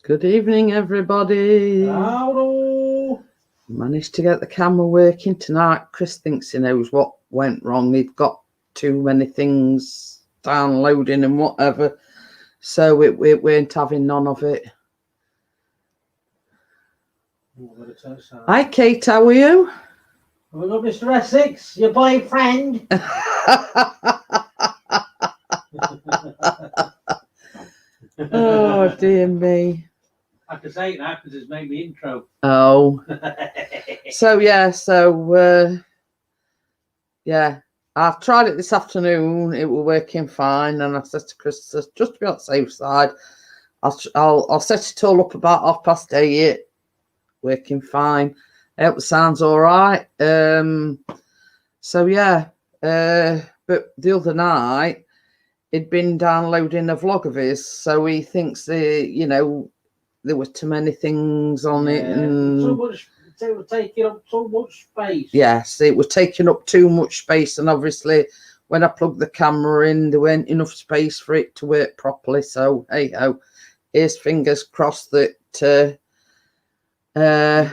Good evening, everybody. Hello. Managed to get the camera working tonight. Chris thinks he knows what went wrong. He'd got too many things downloading and whatever, so we weren't having none of it. Hi, Kate. How are you? Have we got Mr. Essex, your boyfriend? Oh, dear me. I can say it now because it's made me intro. Oh. Yeah. I've tried it this afternoon. It was working fine, and I said to Chris, just to be on the safe side, I'll set it all up about 8:30. Working fine. I hope it sounds all right. But the other night he'd been downloading a vlog of his, so he thinks there were too many things on it, and too much. It was taking up too much space. Yes, it was taking up too much space, and obviously when I plugged the camera in, there weren't enough space for it to work properly. So hey ho, here's fingers crossed that. Yeah.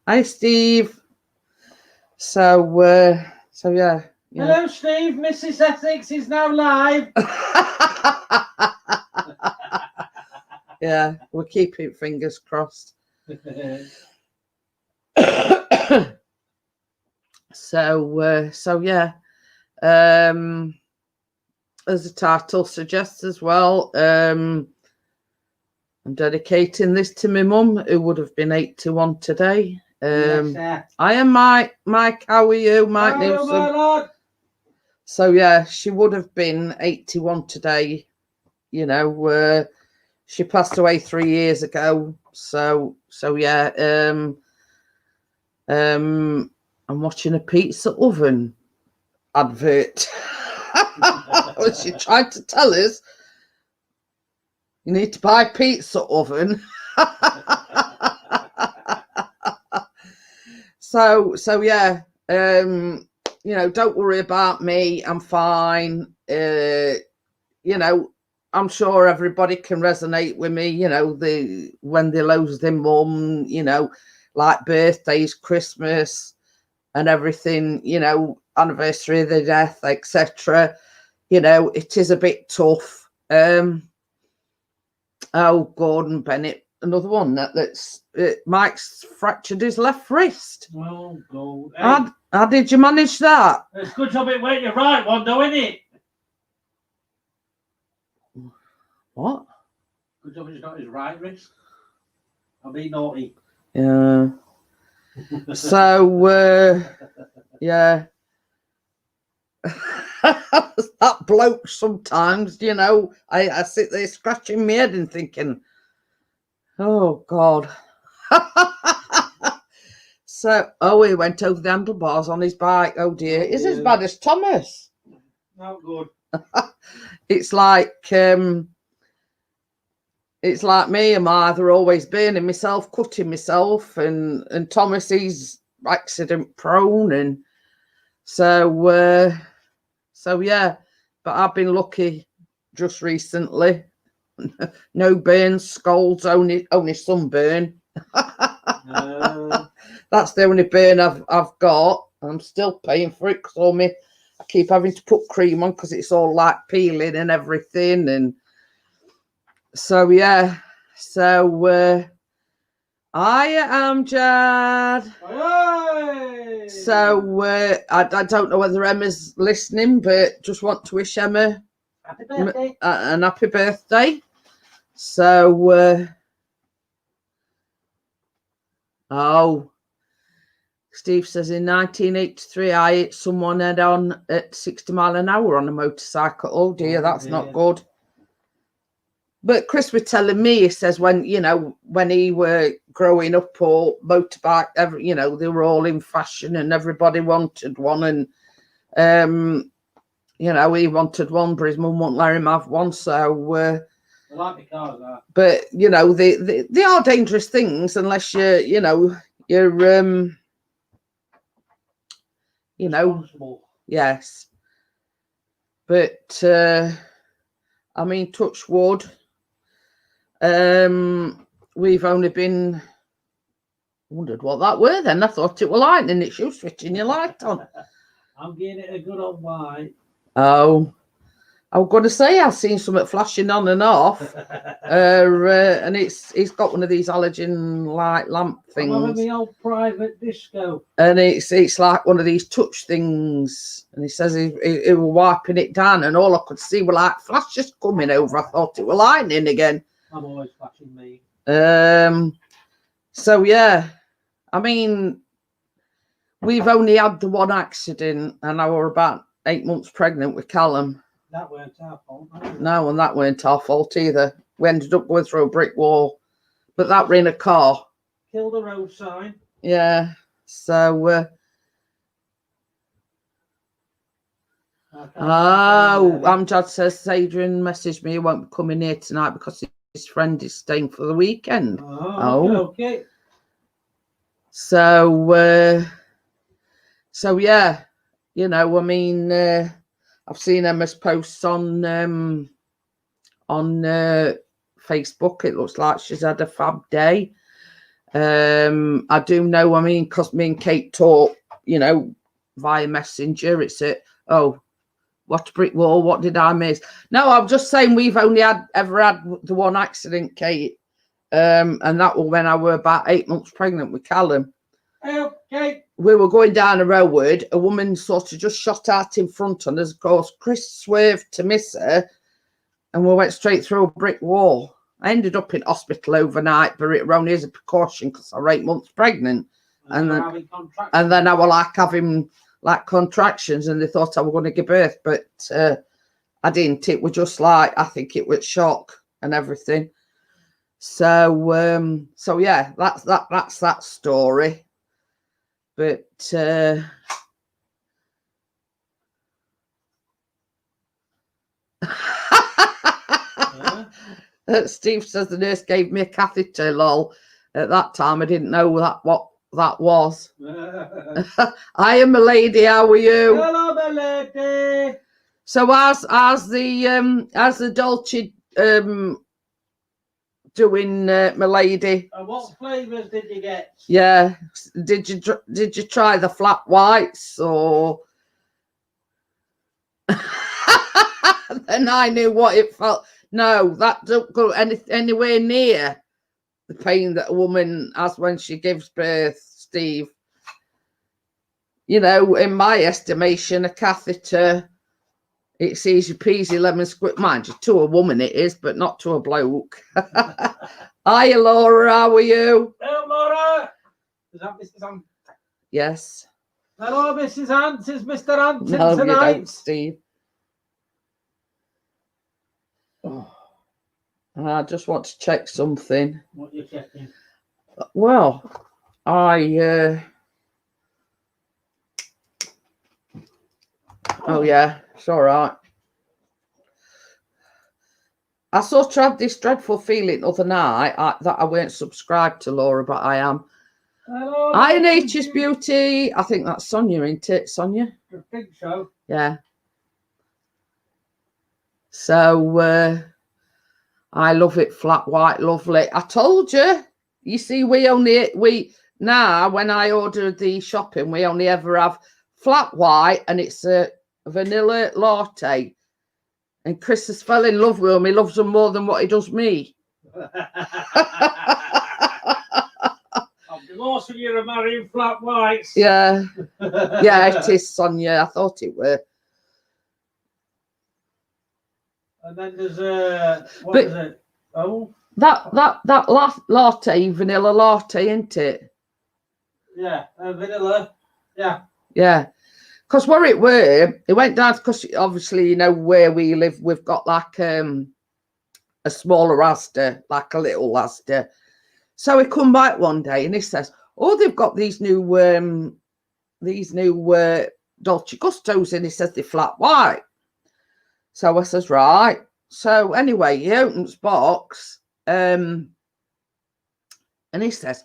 Hi, Steve. So yeah. Hello, Steve. Mrs. Essex is now live. Yeah, we're keeping fingers crossed. So yeah. As the title suggests as well, I'm dedicating this to my mum, who would have been 81 today. Yes, I am Mike. How are you, Mike Nielsen? So yeah, she would have been 81 today. She passed away 3 years ago. So yeah. I'm watching a pizza oven advert. She tried to tell us you need to buy a pizza oven. So yeah. Don't worry about me. I'm fine. I'm sure everybody can resonate with me. When they lose their mum, like birthdays, Christmas, and everything. Anniversary of the death, etc. It is a bit tough. Gordon Bennett, another one that's Mike's fractured his left wrist. Oh God! Hey. How did you manage that? It's good job it weren't your right one, though, isn't it? What? Good job it's not his right wrist. I'll be naughty. Yeah. So yeah. That bloke sometimes, I sit there scratching my head and thinking, oh God. He went over the handlebars on his bike. Oh dear. It's as bad as Thomas. Not good. It's like me. I'm either always burning myself, cutting myself, and Thomas, he's accident prone, and so yeah. But I've been lucky just recently. No burns, scalds, only sunburn. That's the only burn I've got. I'm still paying for it because I keep having to put cream on because it's all like peeling and everything. And so yeah. So I am Jad. Hey! So I don't know whether Emma's listening, but just want to wish Emma happy birthday. An happy birthday. So Steve says in 1983 I hit someone head on at 60 miles an hour on a motorcycle. Oh dear, that's not good. But Chris was telling me, he says when he were growing up, or motorbike, they were all in fashion and everybody wanted one, and he wanted one, but his mum wouldn't let him have one. So I like the cars, that. But they are dangerous things unless you're yes. But I mean, touch wood. We've only been... Wondered what that were then. I thought it were lightning. It's you switching your light on. I'm getting it a good old white. Oh, I was going to say I've seen something flashing on and off, and it's got one of these halogen light lamp things. I'm having the old private disco, and it's like one of these touch things. And he says he was wiping it down, and all I could see were like flashes coming over. I thought it were lightning again. I'm always flashing me. So yeah, I mean, we've only had the one accident, and I were about 8 months pregnant with Callum. That weren't our fault. No, and that weren't our fault either. We ended up going through a brick wall, but that were in a car. Killed the road sign. Yeah. So. Amjad says Adrian messaged me. He won't be coming here tonight because his friend is staying for the weekend. Okay. So yeah, you know, I mean, I've seen Emma's posts on Facebook. It looks like she's had a fab day. I do know, I mean, because me and Kate talk, you know, via Messenger. It's what brick wall? What did I miss? No, I'm just saying we've only ever had the one accident, Kate. And that was when I were about 8 months pregnant with Callum. Okay. We were going down a road. A woman sort of just shot out in front on us. Of course, Chris swerved to miss her, and we went straight through a brick wall. I ended up in hospital overnight, but it only as a precaution because I was 8 months pregnant. And then I was like having like contractions, and they thought I was going to give birth, but I didn't. It was just like, I think it was shock and everything. So yeah, that's that story. But Steve says the nurse gave me a catheter, lol. At that time I didn't know what that was. I am a lady, how are you? Hello, my lady. So as the Dolce doing, my lady. And what flavours did you get? Yeah, did you try the flat whites or? Then I knew what it felt. No, that don't go anywhere near the pain that a woman has when she gives birth, Steve. You know, in my estimation, a catheter, it's easy peasy lemon squeeze. Mind you, to a woman it is, but not to a bloke. Hiya, Laura, how are you? Hello, Laura. Is that Mrs. Ant? Yes. Hello, Mrs. Ant. Is Mr. Ant No, tonight? you don't, Steve. Oh. I just want to check something. What are you checking? Well, oh yeah, it's all right. I sort of had this dreadful feeling the other night that I weren't subscribed to Laura, but I am. Hello. Hi, Nature's Beauty. I think that's Sonia, isn't it, Sonia? I think so. Yeah. So I love it, flat white, lovely. I told you. You see, now when I order the shopping, we only ever have flat white, and it's a vanilla latte. And Chris has fell in love with them. He loves them more than what he does me. I'm divorcing you and marrying flat whites. Yeah. Yeah, it is, Sonia. I thought it were. And then there's what is it? Oh. That latte, vanilla latte, isn't it? Yeah, vanilla. Yeah. Yeah. Because where it went down, because obviously, you know, where we live, we've got like a smaller Asda, like a little Asda. So he come back one day and he says, oh, they've got these new Dolce Gustos, and he says they're flat white. So I says, right. So anyway, he opens box, and he says,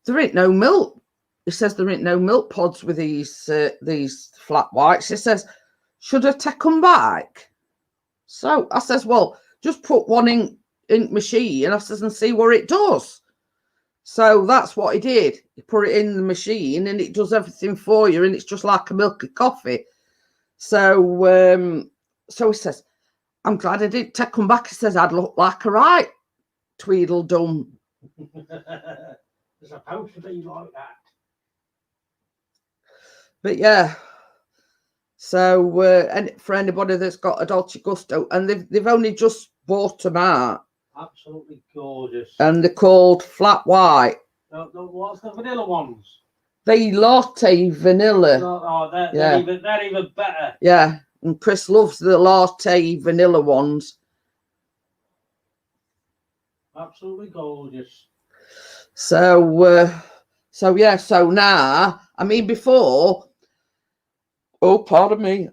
there ain't no milk. He says there ain't no milk pods with these flat whites. He says, should I take them back? So I says, well, just put one in the machine. I says, and see what it does. So that's what he did. He put it in the machine and it does everything for you, and it's just like a milk of coffee. So so he says, I'm glad I didn't take him back. He says, I'd look like a right Tweedledum. It's supposed to be like that. But yeah. So and for anybody that's got a Dolce Gusto, and they've only just bought them out. Absolutely gorgeous. And they're called flat white. No, what's the vanilla ones? The latte vanilla. Oh, they're even better. Yeah, and Chris loves the latte vanilla ones. Absolutely gorgeous. So yeah. So now, I mean, before. Oh, pardon me.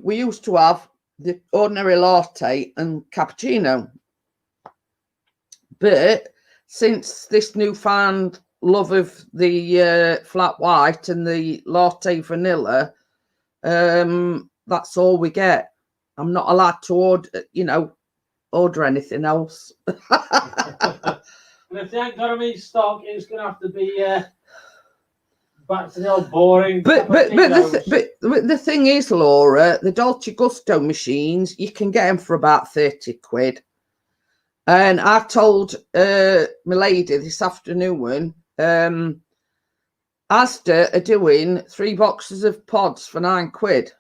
We used to have the ordinary latte and cappuccino. But since this newfound love of the flat white and the latte vanilla, that's all we get. I'm not allowed to order anything else. And if they ain't got them in stock, it's going to have to be back to the old boring. But the thing is, Laura, the Dolce Gusto machines, you can get them for about 30 quid. And I told my lady this afternoon, Asda are doing 3 boxes of pods for 9 quid.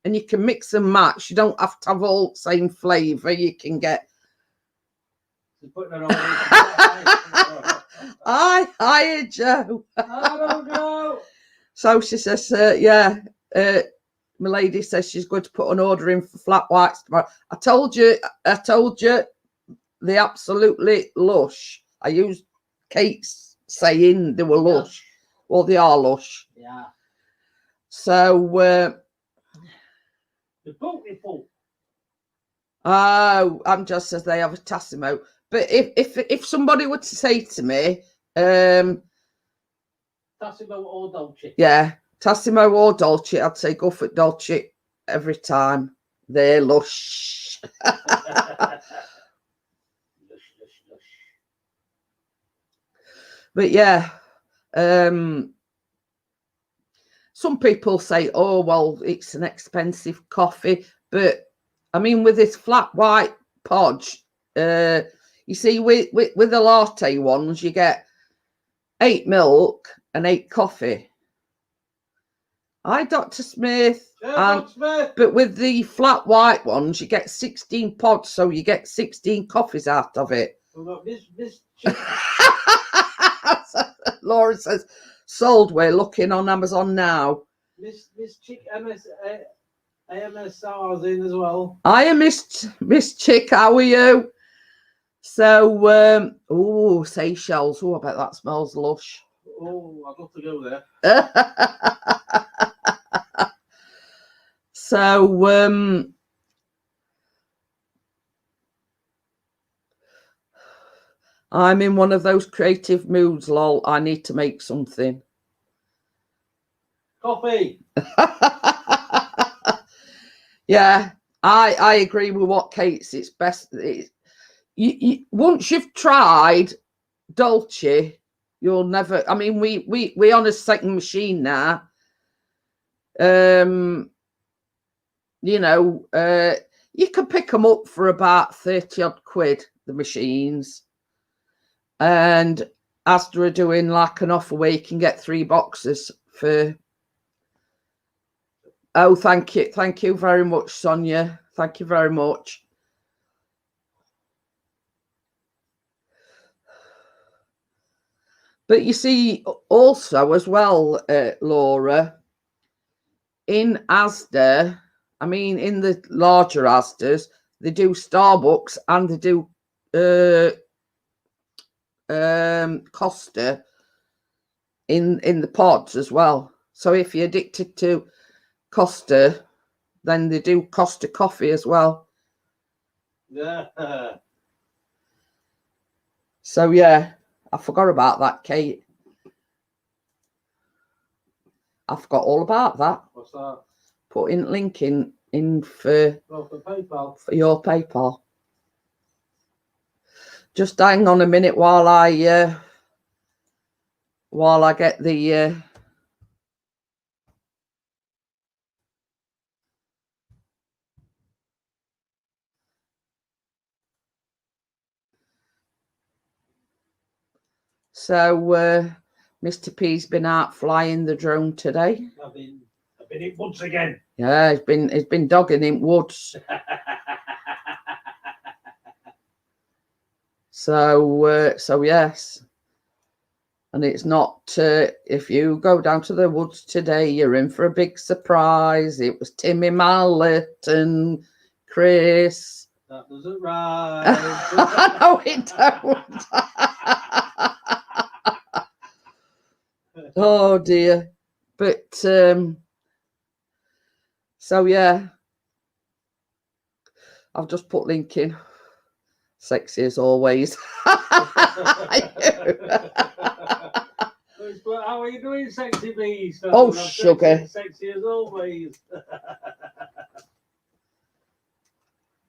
And you can mix and match. You don't have to have all the same flavour. You can get... Hi, Joe. Hello, Joe. So she says, yeah, my lady says she's going to put an order in for flat whites tomorrow. I told you, they're absolutely lush. I used Kate's saying they were lush. Well, they are lush. Yeah. So, the beautiful. Oh, I'm just says they have a Tassimo. But if somebody were to say to me, Tassimo or Dolce. Yeah, Tassimo or Dolce, I'd say go for Dolce every time. They're lush. But yeah, some people say, oh, well, it's an expensive coffee. But I mean, with this flat white podge, you see, with the latte ones, you get 8 milk and 8 coffee. Hi, Dr. Smith. Yeah, Dr. Smith. But with the flat white ones, you get 16 pods, so you get 16 coffees out of it. Well, Miss Laura says, sold. We're looking on Amazon now. Miss Chick AMSR's in as well. Hiya, Miss Chick. How are you? So, oh, Seychelles. Oh, I bet that smells lush. Oh, I'd love to go there. So, I'm in one of those creative moods, lol. I need to make something. Coffee. Yeah, I agree with what Kate's. It's best. You once you've tried Dolce, you'll never. I mean, we on a second machine now. You can pick them up for about 30 odd quid. The machines. And Asda are doing like an offer where you can get 3 boxes for. Oh, thank you very much, Sonia. Thank you very much. But you see, also as well, Laura, in Asda, I mean, in the larger Asdas, they do Starbucks and they do Costa in the pods as well. So if you're addicted to Costa, then they do Costa coffee as well. Yeah. So yeah, I forgot about that, Kate. I forgot all about that. What's that? Putting link in for Well, for PayPal. For your PayPal. Just hang on a minute while I get the so Mr. P's been out flying the drone today. I've been in woods again. Yeah, he's been dogging in woods. So yes. And it's not, if you go down to the woods today, you're in for a big surprise. It was Timmy Mallet and Chris. That doesn't rhyme. No, it don't. Oh dear. But, so yeah. I've just put link in. Sexy as always. How are you doing, sexy beast? Oh, sugar. Sexy as always.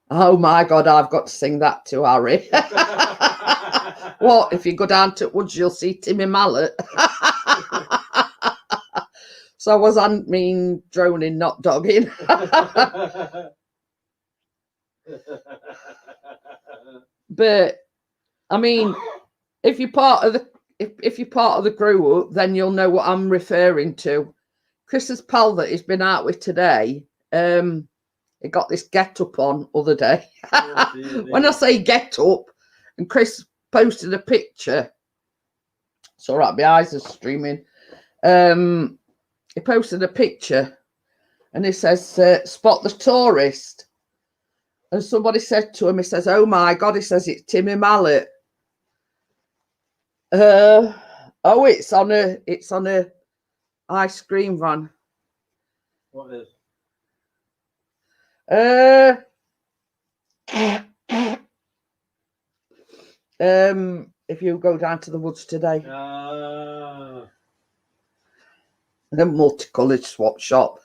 Oh my God, I've got to sing that to Harry. What? If you go down to woods, you'll see Timmy Mallet. So was I mean droning, not dogging? But I mean, if you're part of the if you're part of the group, then you'll know what I'm referring to. Chris's pal that he's been out with today, he got this get up on other day. Oh, dear. When I say get up, and Chris posted a picture. It's all right, my eyes are streaming. He posted a picture and he says, spot the tourist. And somebody said to him, he says, oh my God, he says, it's Timmy Mallet. Oh, it's on a ice cream van. What is? If you go down to the woods today, the multicoloured swap shop.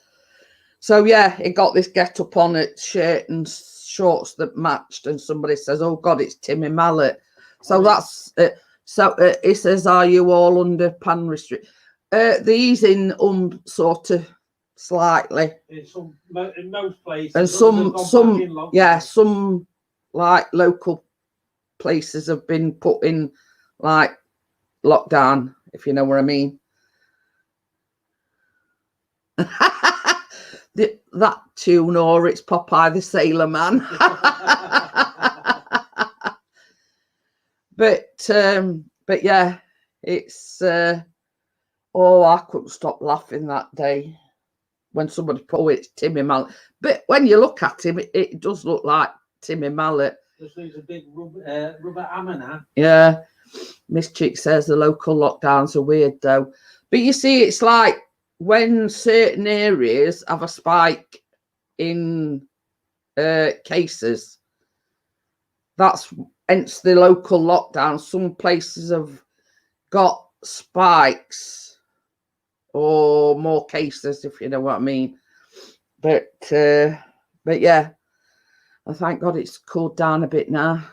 So yeah, he got this get up on it, shirt and shorts that matched, and somebody says, "Oh God, it's Timmy Mallet." So that's it. So he says, "Are you all under pan restrict?" The easing sort of slightly in most places, and some like local places have been put in like lockdown, if you know what I mean. That tune, or it's Popeye the Sailor Man. But yeah, it's oh, I couldn't stop laughing that day when somebody put, oh, it's Timmy Mallet. But when you look at him, it does look like Timmy Mallet. Just needs a big rubber hammer now. Yeah. Miss Chick says the local lockdowns are weird though. But you see, it's like when certain areas have a spike in cases, that's hence the local lockdown. Some places have got spikes or more cases, if you know what I mean. But yeah, I thank God it's cooled down a bit now.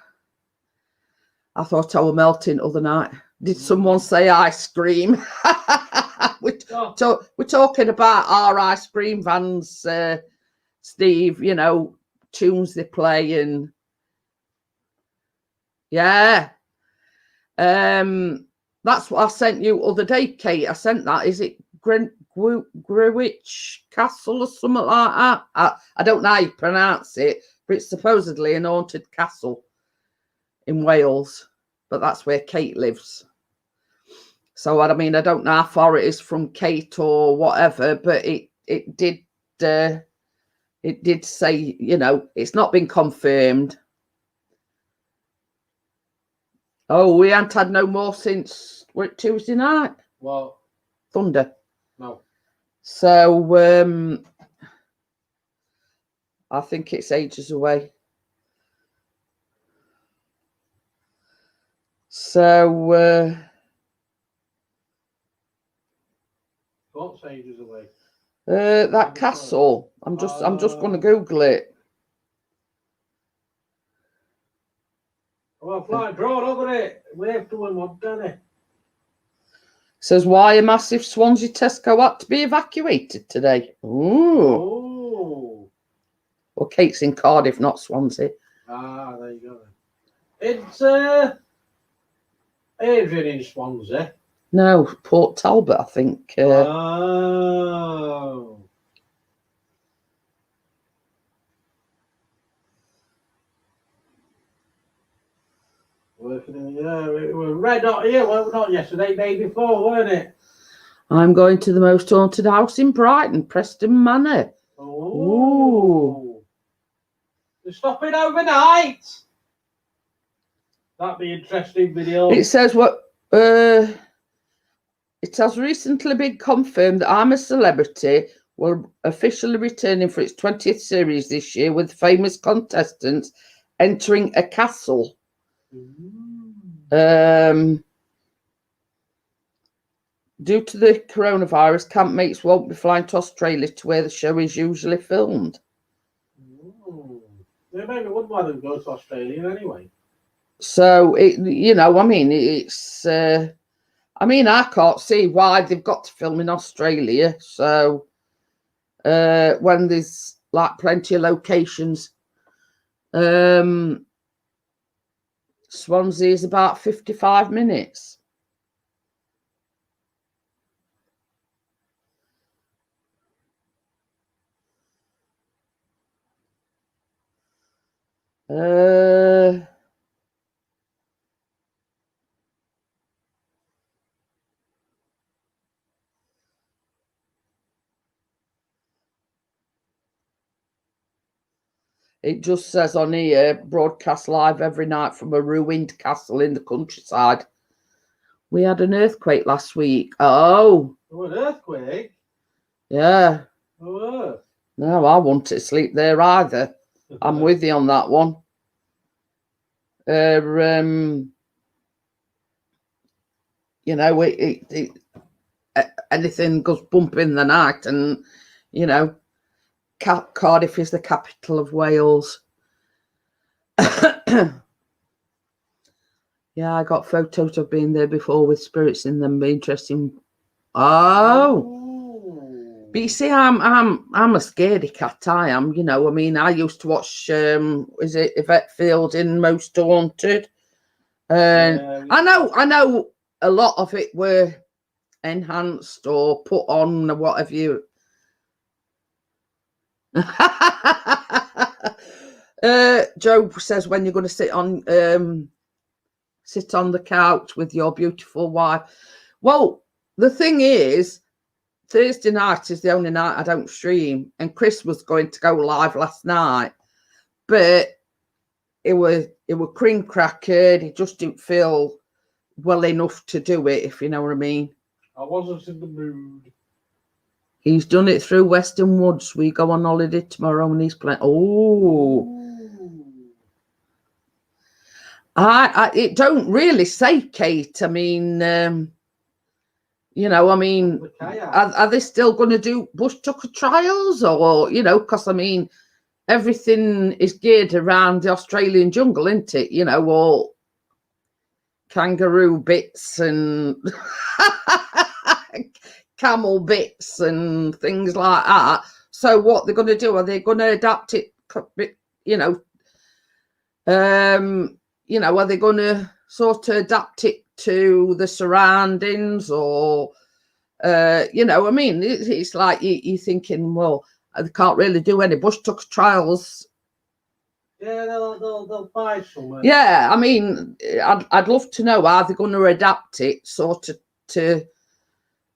I thought I was melting the other night. Did someone say ice cream? We're talking about our ice cream vans, Steve, you know, tunes they play and yeah. That's what I sent you other day, Kate. I sent that. Is it Greenwich Castle or something like that? I don't know how you pronounce it, but it's supposedly an haunted castle in Wales, but that's where Kate lives. So I mean, I don't know how far it is from Kate or whatever, but it did say, you know, it's not been confirmed. Oh, we haven't had no more since Tuesday night. What? Thunder. No. So I think it's ages away. So what's ages away? That castle. I'm just going to Google it. Well, fly drone over it. Wave to him, I've done it. Says, why a massive Swansea Tesco had to be evacuated today. Ooh. Oh. Well, Kate's in Cardiff, not Swansea. Ah, there you go then. It's Adrian in Swansea. No, Port Talbot, I think. Oh. Working in, yeah, it was red hot here, well, not yesterday, day before, weren't it? I'm going to the most haunted house in Brighton, Preston Manor. Oh. Ooh. They're stopping overnight. That'd be interesting video. It says what it has recently been confirmed that I'm a Celebrity will officially returning for its 20th series this year, with famous contestants entering a castle. Due to the coronavirus, campmates won't be flying to Australia to where the show is usually filmed. They maybe wouldn't want them to go to Australia anyway. So I can't see why they've got to film in Australia. So when there's like plenty of locations, Swansea is about 55 minutes. It just says on here, broadcast live every night from a ruined castle in the countryside. We had an earthquake last week. Oh. Oh, an earthquake? Yeah. Oh. No, I want to sleep there either. I'm with you on that one. Anything goes bump in the night, and Cardiff is the capital of Wales. Yeah, I got photos of being there before with spirits in them. Be interesting. Oh, but you see, I'm a scaredy cat. I am. I used to watch. Is it Yvette Field in Most Haunted? I know a lot of it were enhanced or put on or what have you. Joe says, when you're going to sit on the couch with your beautiful wife. Well, the thing is, Thursday night is the only night I don't stream, and Chris was going to go live last night, but it was cream crackered. He just didn't feel well enough to do it, if you know what I mean. I wasn't in the mood. He's done it through Western Woods. We go on holiday tomorrow, and he's playing. Oh. It don't really say, Kate. I mean, are they still going to do bush tucker trials, or because everything is geared around the Australian jungle, isn't it? All kangaroo bits and camel bits and things like that. So what they're going to do? Are they going to adapt it? Are they going to sort of adapt it to the surroundings, or, it's like you're thinking, well, they can't really do any bush tucker trials. Yeah, they'll buy some. Yeah, I'd love to know how they're going to adapt it sort of to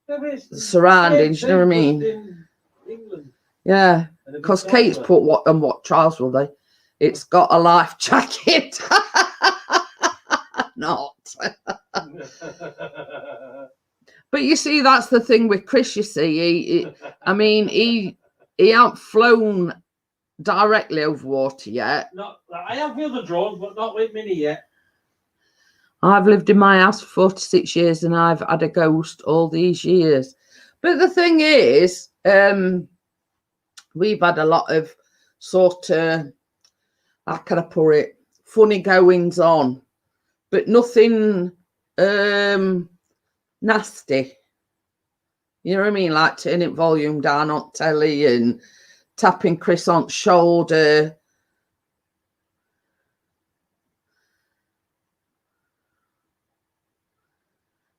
the surroundings, you know what I mean? In England. Yeah, because Kate's put what trials will they? It's got a life jacket. Not. But you see, that's the thing with Chris, you see. He hasn't flown directly over water yet. I have with the drones, but not with Minnie yet. I've lived in my house for 46 years, and I've had a ghost all these years. But the thing is, we've had a lot of sort of, how can I put it, funny goings on. but nothing nasty. You know what I mean? Like turning volume down on telly and tapping Chris on the shoulder.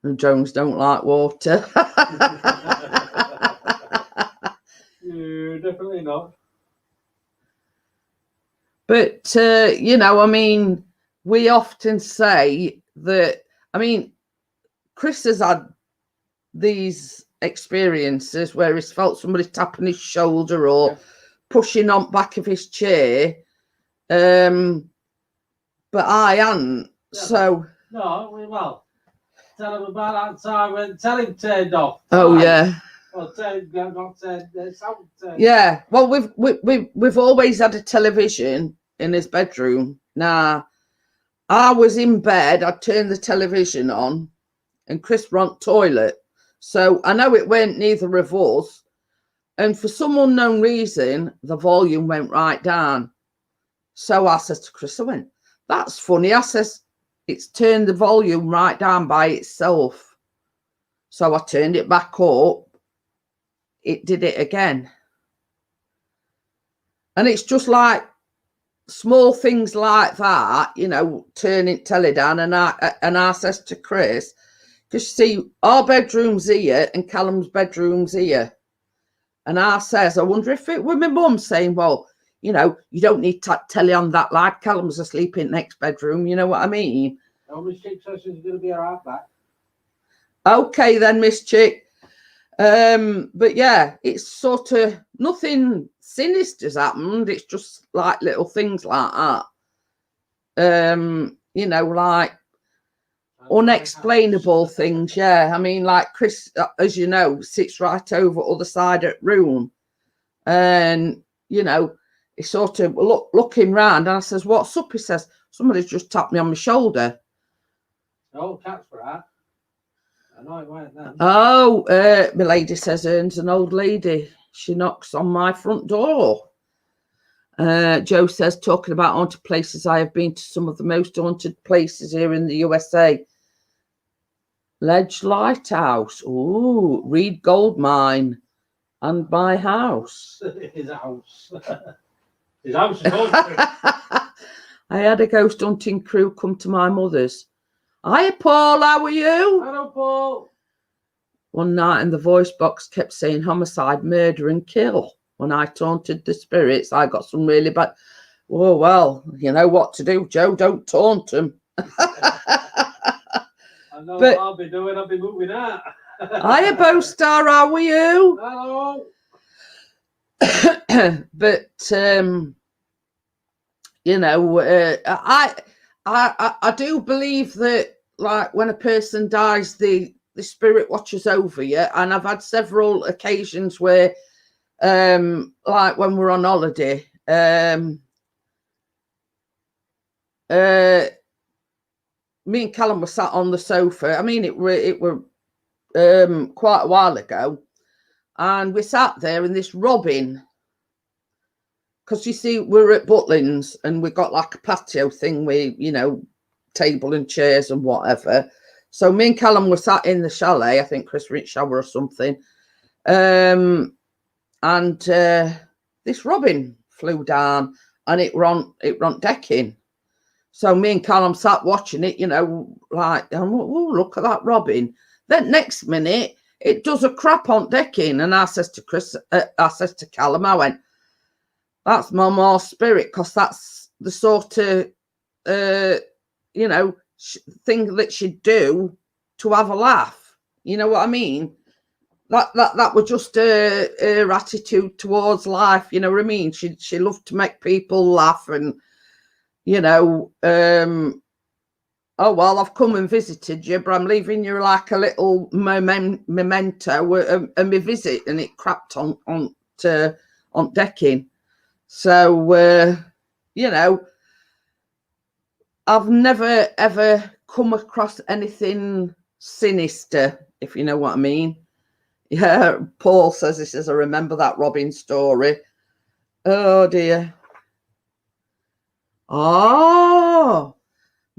And Jones don't like water. Yeah, definitely not. But, you know, I mean, we often say that, I mean, Chris has had these experiences where he's felt somebody tapping his shoulder or pushing on back of his chair. But I hadn't. Yeah, so. No, well, tell him about that time when telly turned off. Oh, yeah. Well, not sound turned. Yeah, well, we've always had a television in his bedroom. Now, I was in bed, I turned the television on, and Chris were on toilet. So I know it weren't neither of us. And for some unknown reason, the volume went right down. So I said to Chris, I went, that's funny. I says, it's turned the volume right down by itself. So I turned it back up. It did it again. And it's just like small things like that, you know, turning telly down. And I says to Chris, because see, our bedroom's here and Callum's bedroom's here. And I says, I wonder if it were my mum saying, well, you know, you don't need telly on that light. Callum's asleep in the next bedroom. You know what I mean? Oh, Miss Chick says she's going to be all right back. Okay then, Miss Chick. But yeah, it's sort of nothing sinister's happened. It's just like little things like that. You know, like unexplainable things. Yeah, I mean, like Chris, as you know, sits right over other side of the room, and you know, he's sort of looking round, and I says, "What's up?" He says, "Somebody's just tapped me on my shoulder." Oh, cat's for that. I know it weren't then. Oh, my lady says, Ern's an old lady. She knocks on my front door. Joe says, talking about haunted places, I have been to some of the most haunted places here in the USA. Ledge Lighthouse. Ooh, Reed Gold Mine. And my house. His house. His house is haunted. I had a ghost hunting crew come to my mother's. Hiya, Paul, how are you? Hello, Paul. One night in the voice box kept saying homicide, murder and kill. When I taunted the spirits, I got some really bad... Oh, well, you know what to do, Joe. Don't taunt them. I know what I'll be doing. I'll be moving out. Hiya, Bowstar, how are you? Hello. But, you know, I do believe that, like, when a person dies, the spirit watches over you. And I've had several occasions where, like when we're on holiday, me and Callum were sat on the sofa. I mean, it were quite a while ago, and we sat there, and this robin, because you see, we're at Butlins, and we've got like a patio thing with, you know, table and chairs and whatever. So me and Callum were sat in the chalet. I think Chris went shower or something. And this robin flew down, and it run decking. So me and Callum sat watching it, you know, like, oh, look at that robin. Then next minute, it does a crap on decking. And I says to Chris, I says to Callum, I went, that's Mama's spirit, because that's the sort of, you know, thing that she'd do to have a laugh. You know what I mean? That was just her attitude towards life. You know what I mean? She loved to make people laugh, and you know, oh well, I've come and visited you, but I'm leaving you like a little memento of my visit, and it crapped on decking. So you know, I've never ever come across anything sinister, if you know what I mean. Yeah, Paul says, he says, I remember that Robin story. Oh dear. Oh,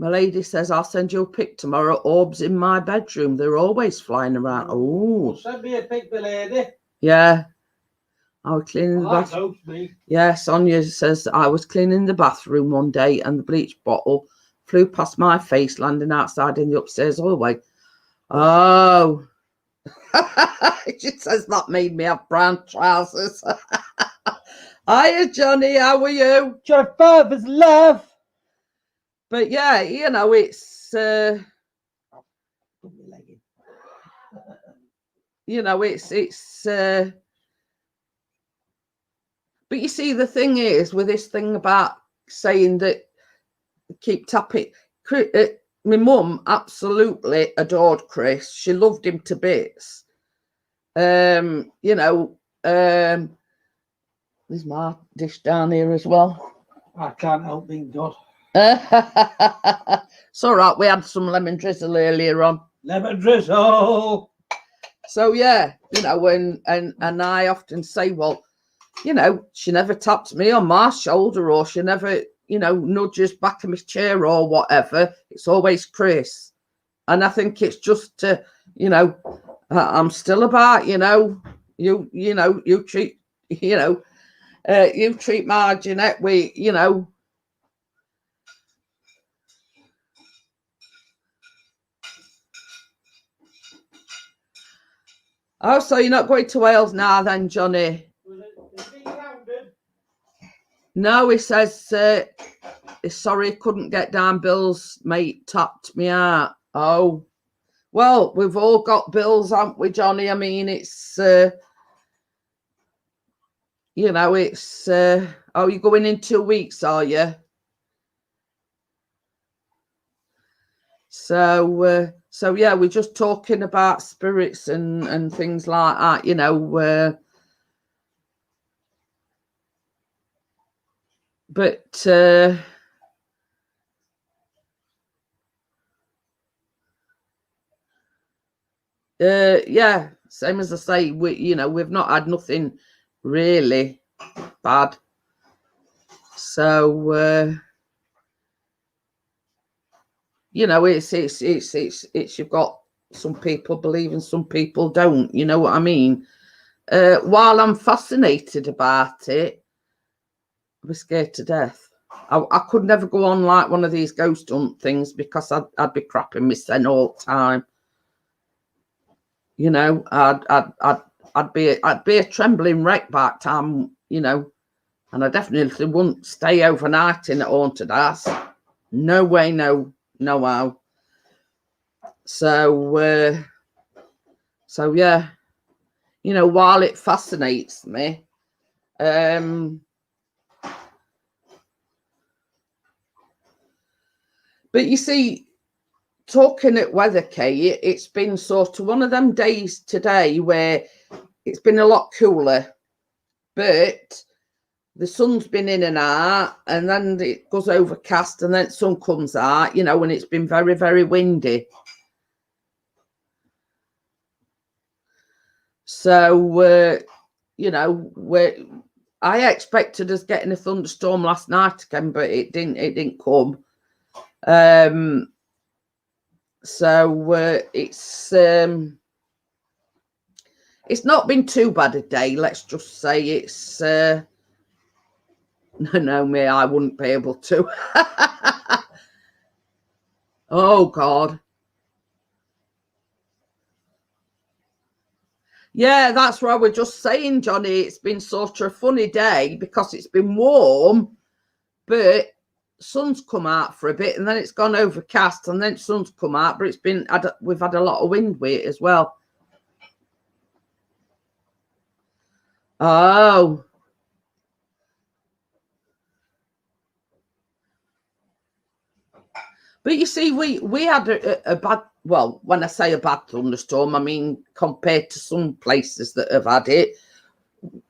My lady says, I'll send you a pic tomorrow. Orbs in my bedroom. They're always flying around. Oh. Send me a pic, my lady. Yeah. I was cleaning the Like bathroom. those, me. Yeah, Sonia says, I was cleaning the bathroom one day and the bleach bottle flew past my face, landing outside in the upstairs hallway. Oh. She says that made me have brown trousers. Hiya, Johnny. How are you? Your father's love. But yeah, you know, it's you know, it's but you see, the thing is with this thing about saying that keep tapping, my mum absolutely adored Chris. She loved him to bits. You know, there's my dish down here as well. I can't help being good. It's all right. We had some lemon drizzle earlier on. Lemon drizzle. So yeah, you know, and I often say, well, you know, she never taps me on my shoulder, or she never, you know, nudges back of my chair or whatever. It's always Chris. And I think it's just to, you know, I'm still about, you know, you treat, you know, you treat my Jeanette with, you know. Oh, so you're not going to Wales now then, Johnny? No, he says, sorry, couldn't get down. Bill's mate tapped me out. Oh, well, we've all got bills, haven't we, Johnny? I mean, it's, you know, it's, oh, you're going in 2 weeks, are you? So, so yeah, we're just talking about spirits and things like that, you know, but, yeah, same as I say, you know, we've not had nothing really bad. So, you know, it's you've got some people believe and some people don't, you know what I mean? While I'm fascinated about it, I'm scared to death. I could never go on like one of these ghost hunt things because I'd be crapping myself all the time. You know, I'd be a trembling wreck by the time, you know, and I definitely wouldn't stay overnight in a haunted house. No way, no how. So, so yeah, you know, while it fascinates me, but you see, talking at weather, Kay, it's been sort of one of them days today where it's been a lot cooler, but the sun's been in and out, and then it goes overcast, and then the sun comes out, you know, and it's been very, very windy. So, you know, I expected us getting a thunderstorm last night again, but it didn't come. So it's not been too bad a day. Let's just say it's no, me, I wouldn't be able to. Oh God. Yeah, that's what I was just saying, Johnny. It's been sort of a funny day because it's been warm, but sun's come out for a bit, and then it's gone overcast, and then sun's come out, but we've had a lot of wind with it as well. Oh. But you see, we had a bad, well, when I say a bad thunderstorm, I mean compared to some places that have had it,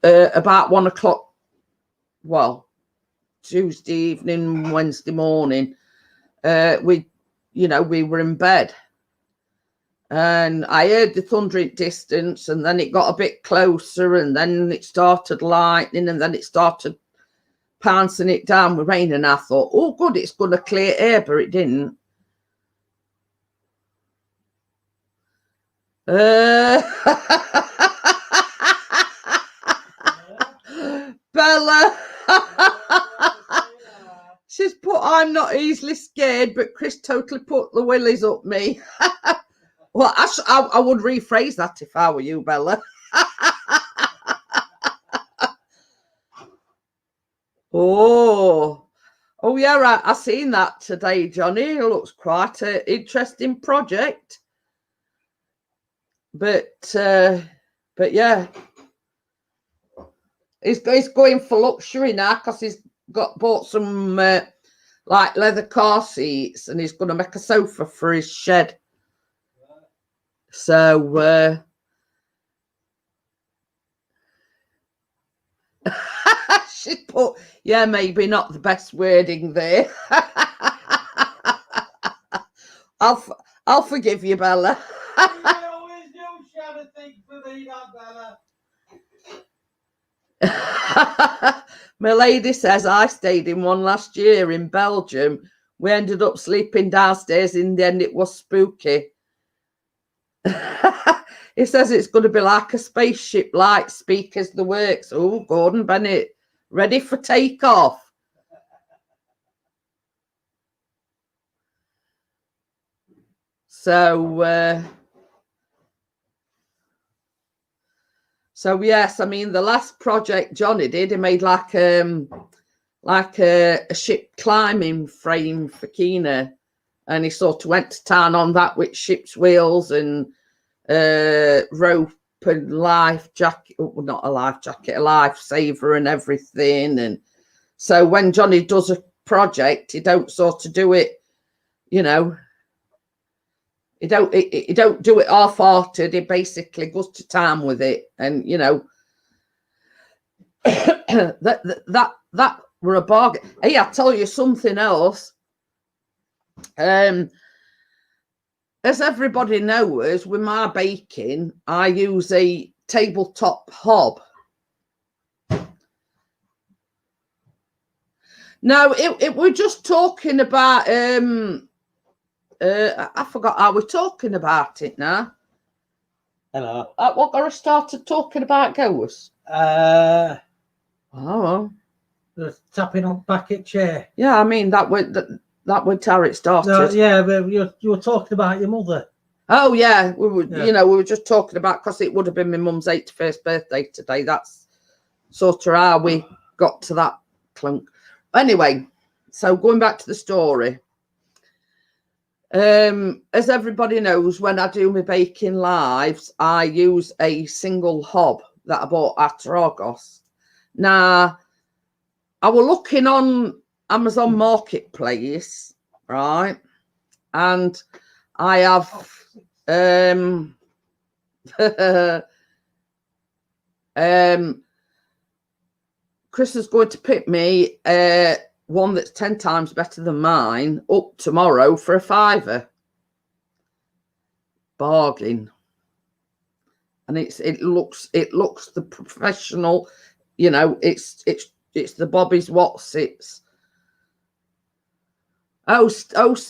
about 1 o'clock, well, Tuesday evening, Wednesday morning, we were in bed. And I heard the thunder at distance, and then it got a bit closer, and then it started lightning, and then it started pouncing it down with rain. And I thought, oh, good, it's going to clear air, but it didn't. Bella. She's put, I'm not easily scared, but Chris totally put the willies up me. Well, I would rephrase that if I were you, Bella. Oh, yeah, right. I seen that today, Johnny. It looks quite an interesting project. But yeah, he's going for luxury now because he's bought some like leather car seats, and he's going to make a sofa for his shed. So she put, yeah, maybe not the best wording there. I'll forgive you, Bella. You always do share a thing for me, that Bella. My lady says I stayed in one last year in Belgium. We ended up sleeping downstairs. In the end, it was spooky. He says it's going to be like a spaceship, light speakers, the works. Oh, Gordon Bennett, ready for takeoff. So yes, I mean, the last project Johnny did, he made like a ship climbing frame for Kina, and he sort of went to town on that with ship's wheels and rope and life jacket, not a life jacket, a lifesaver and everything. And so when Johnny does a project, he don't sort of do it, you know, he don't do it half-hearted. He basically goes to town with it, and you know, that were a bargain. Hey, I tell you something else. As everybody knows, with my baking, I use a tabletop hob. No, it we're just talking about. I forgot how we're talking about it now. Hello. What got us started talking about ghosts? Oh, well. The tapping on back at chair. Yeah, I mean that went how it started. No, yeah, but you were talking about your mother. Oh yeah, we were. Yeah. You know, we were just talking about, because it would have been my mum's 81st birthday today. That's sort of how we got to that clunk. Anyway, so going back to the story. As everybody knows, when I do my baking lives, I use a single hob that I bought at Argos. Now, I was looking on Amazon Marketplace, right? And I have Chris is going to pick me one that's 10 times better than mine up tomorrow for a £5. Bargain. And it looks the professional, you know, it's the Bobby's Watsits. Oh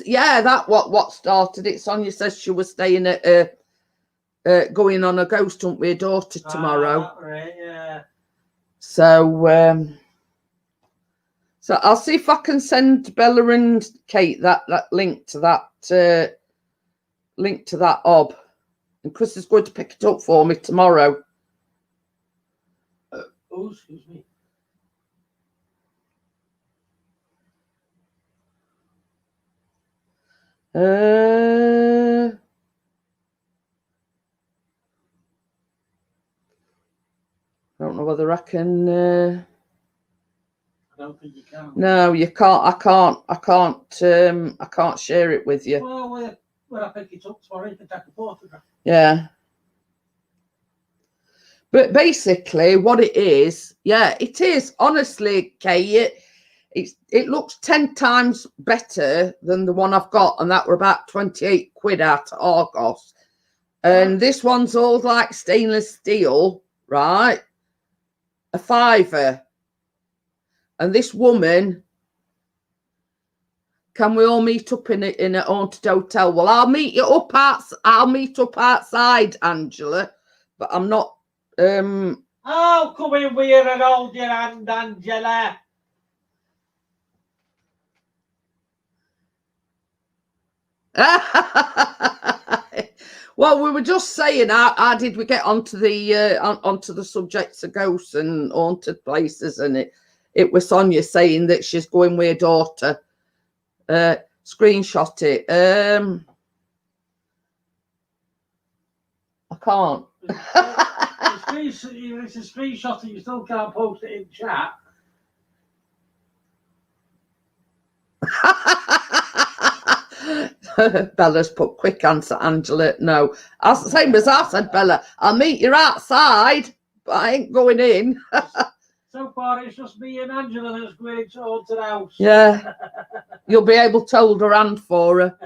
yeah, that what started it. Sonia says she was staying at going on a ghost hunt with her daughter tomorrow. Right, yeah. So I'll see if I can send Bella and Kate that link to that hob, and Chris is going to pick it up for me tomorrow. Oh, excuse me. I don't know whether I can. I don't think you can. No, you can't. I can't share it with you. Well, when I pick it up tomorrow, you can take a photograph. Yeah. But basically, what it is, yeah, it is. Honestly, Kay, it looks 10 times better than the one I've got, and that were about 28 quid out at Argos. And this one's all like stainless steel, right? A £5. And this woman can we all meet up in a haunted hotel? Well, I'll meet up outside, Angela, but I'm not. Oh, come in with you and hold your hand, Angela. Well, we were just saying, how did we get onto the subjects of ghosts and haunted places? And it was Sonia saying that she's going with her daughter. Screenshot it. I can't. It's a screenshot and you still can't post it in chat. Bella's put quick answer, Angela. No. Same as I said, Bella. I'll meet you outside, but I ain't going in. So far, it's just me and Angela that's going to haunted house. Yeah. You'll be able to hold her hand for her.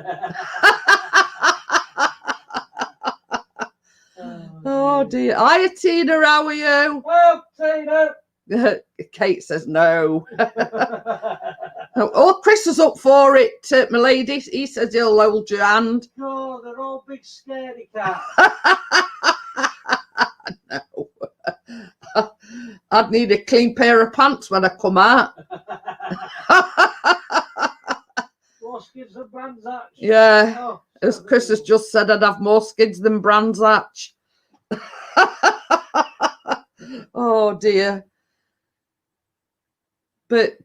Oh dear. Hiya, Tina. How are you? Well, Tina. Kate says no. Oh, Chris is up for it, my lady. He says he'll hold your hand. No, they're all big scaredy cats. No. I'd need a clean pair of pants when I come out. More skids than Brands Hatch. Yeah. Oh, As Chris has just said, I'd have more skids than Brands Hatch. Oh dear. But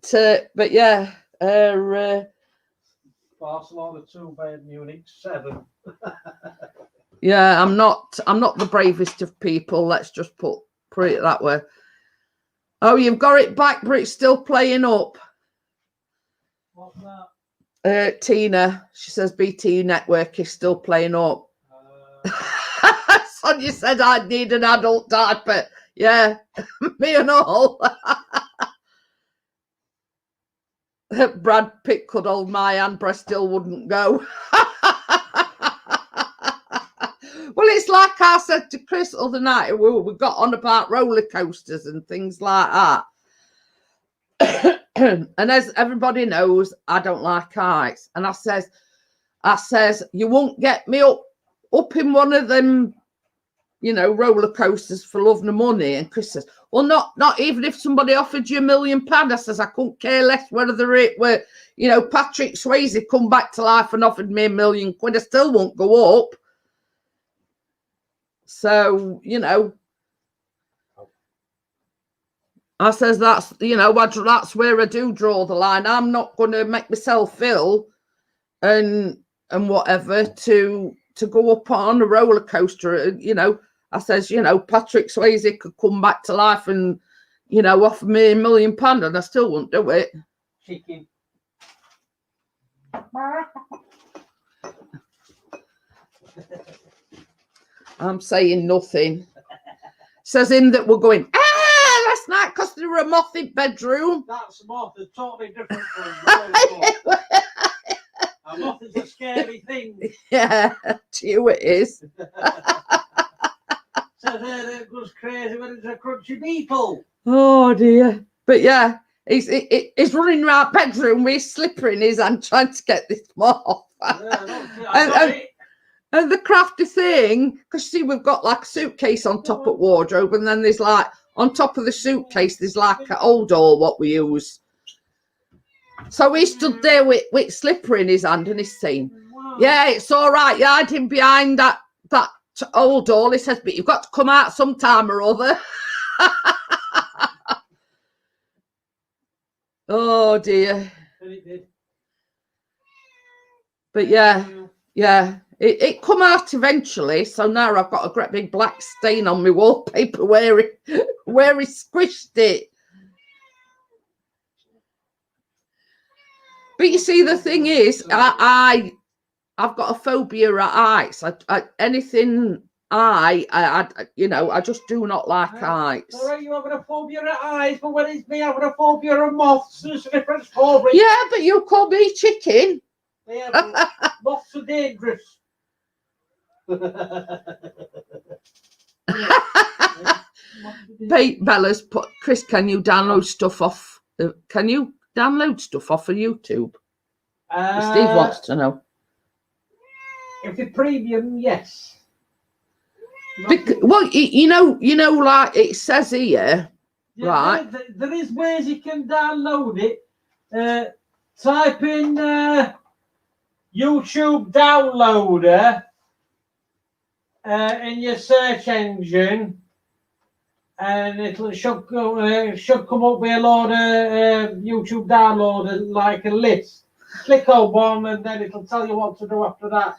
yeah. Barcelona 2, Bayern Munich 7. Yeah, I'm not the bravest of people. Let's just put it that way. Oh, you've got it back, but it's still playing up. What's that? Tina, she says BT Network is still playing up. Sonia said I'd need an adult diaper. Yeah, me and all. Brad Pitt could hold my hand, but I still wouldn't go. Well, it's like I said to Chris the other night, we got on about roller coasters and things like that. And as everybody knows, I don't like heights. And I says, you won't get me up in one of them, roller coasters for love nor money. And Chris says, well, not even if somebody offered you £1 million. I says, I couldn't care less whether it were, Patrick Swayze come back to life and offered me £1 million. I still won't go up. So, I says that's where I do draw the line. I'm not going to make myself ill and whatever to go up on a roller coaster. I says, Patrick Swayze could come back to life and, offer me £1 million and I still won't do it. Chicken. I'm saying nothing. Says him that we're going, last night because there were a moth in bedroom. That's a moth. It's totally different from a A moth is a scary thing. Yeah, to you it is. So then it goes crazy when it's a crunchy beetle. Oh dear. But yeah, he's running around bedroom with his slipper in his hand trying to get this moth. And the crafty thing, because see, we've got like a suitcase on top of wardrobe, and then there's like on top of the suitcase, there's like an old door what we use. So he stood there with slipper in his hand, and he's saying, "Yeah, it's all right. You hide him behind that old door." He says, "But you've got to come out sometime or other." Oh dear. But yeah. It come out eventually, so now I've got a great big black stain on my wallpaper where he squished it. But you see, the thing is, I've got a phobia at heights. I just do not like heights. All right, you having a phobia at heights, but when it's me having a phobia of moths, there's a difference for me. Yeah, but you call me chicken. Yeah, but moths are dangerous. Bella's put, Chris, can you download stuff off? Can you download stuff off of YouTube? Steve wants to know. If the premium, yes. Well, you know, like it says here, Yeah, right? There is ways you can download it. Type in YouTube downloader in your search engine, and it should come up with a load of YouTube downloader, like a list. Click on one, and then it'll tell you what to do after that.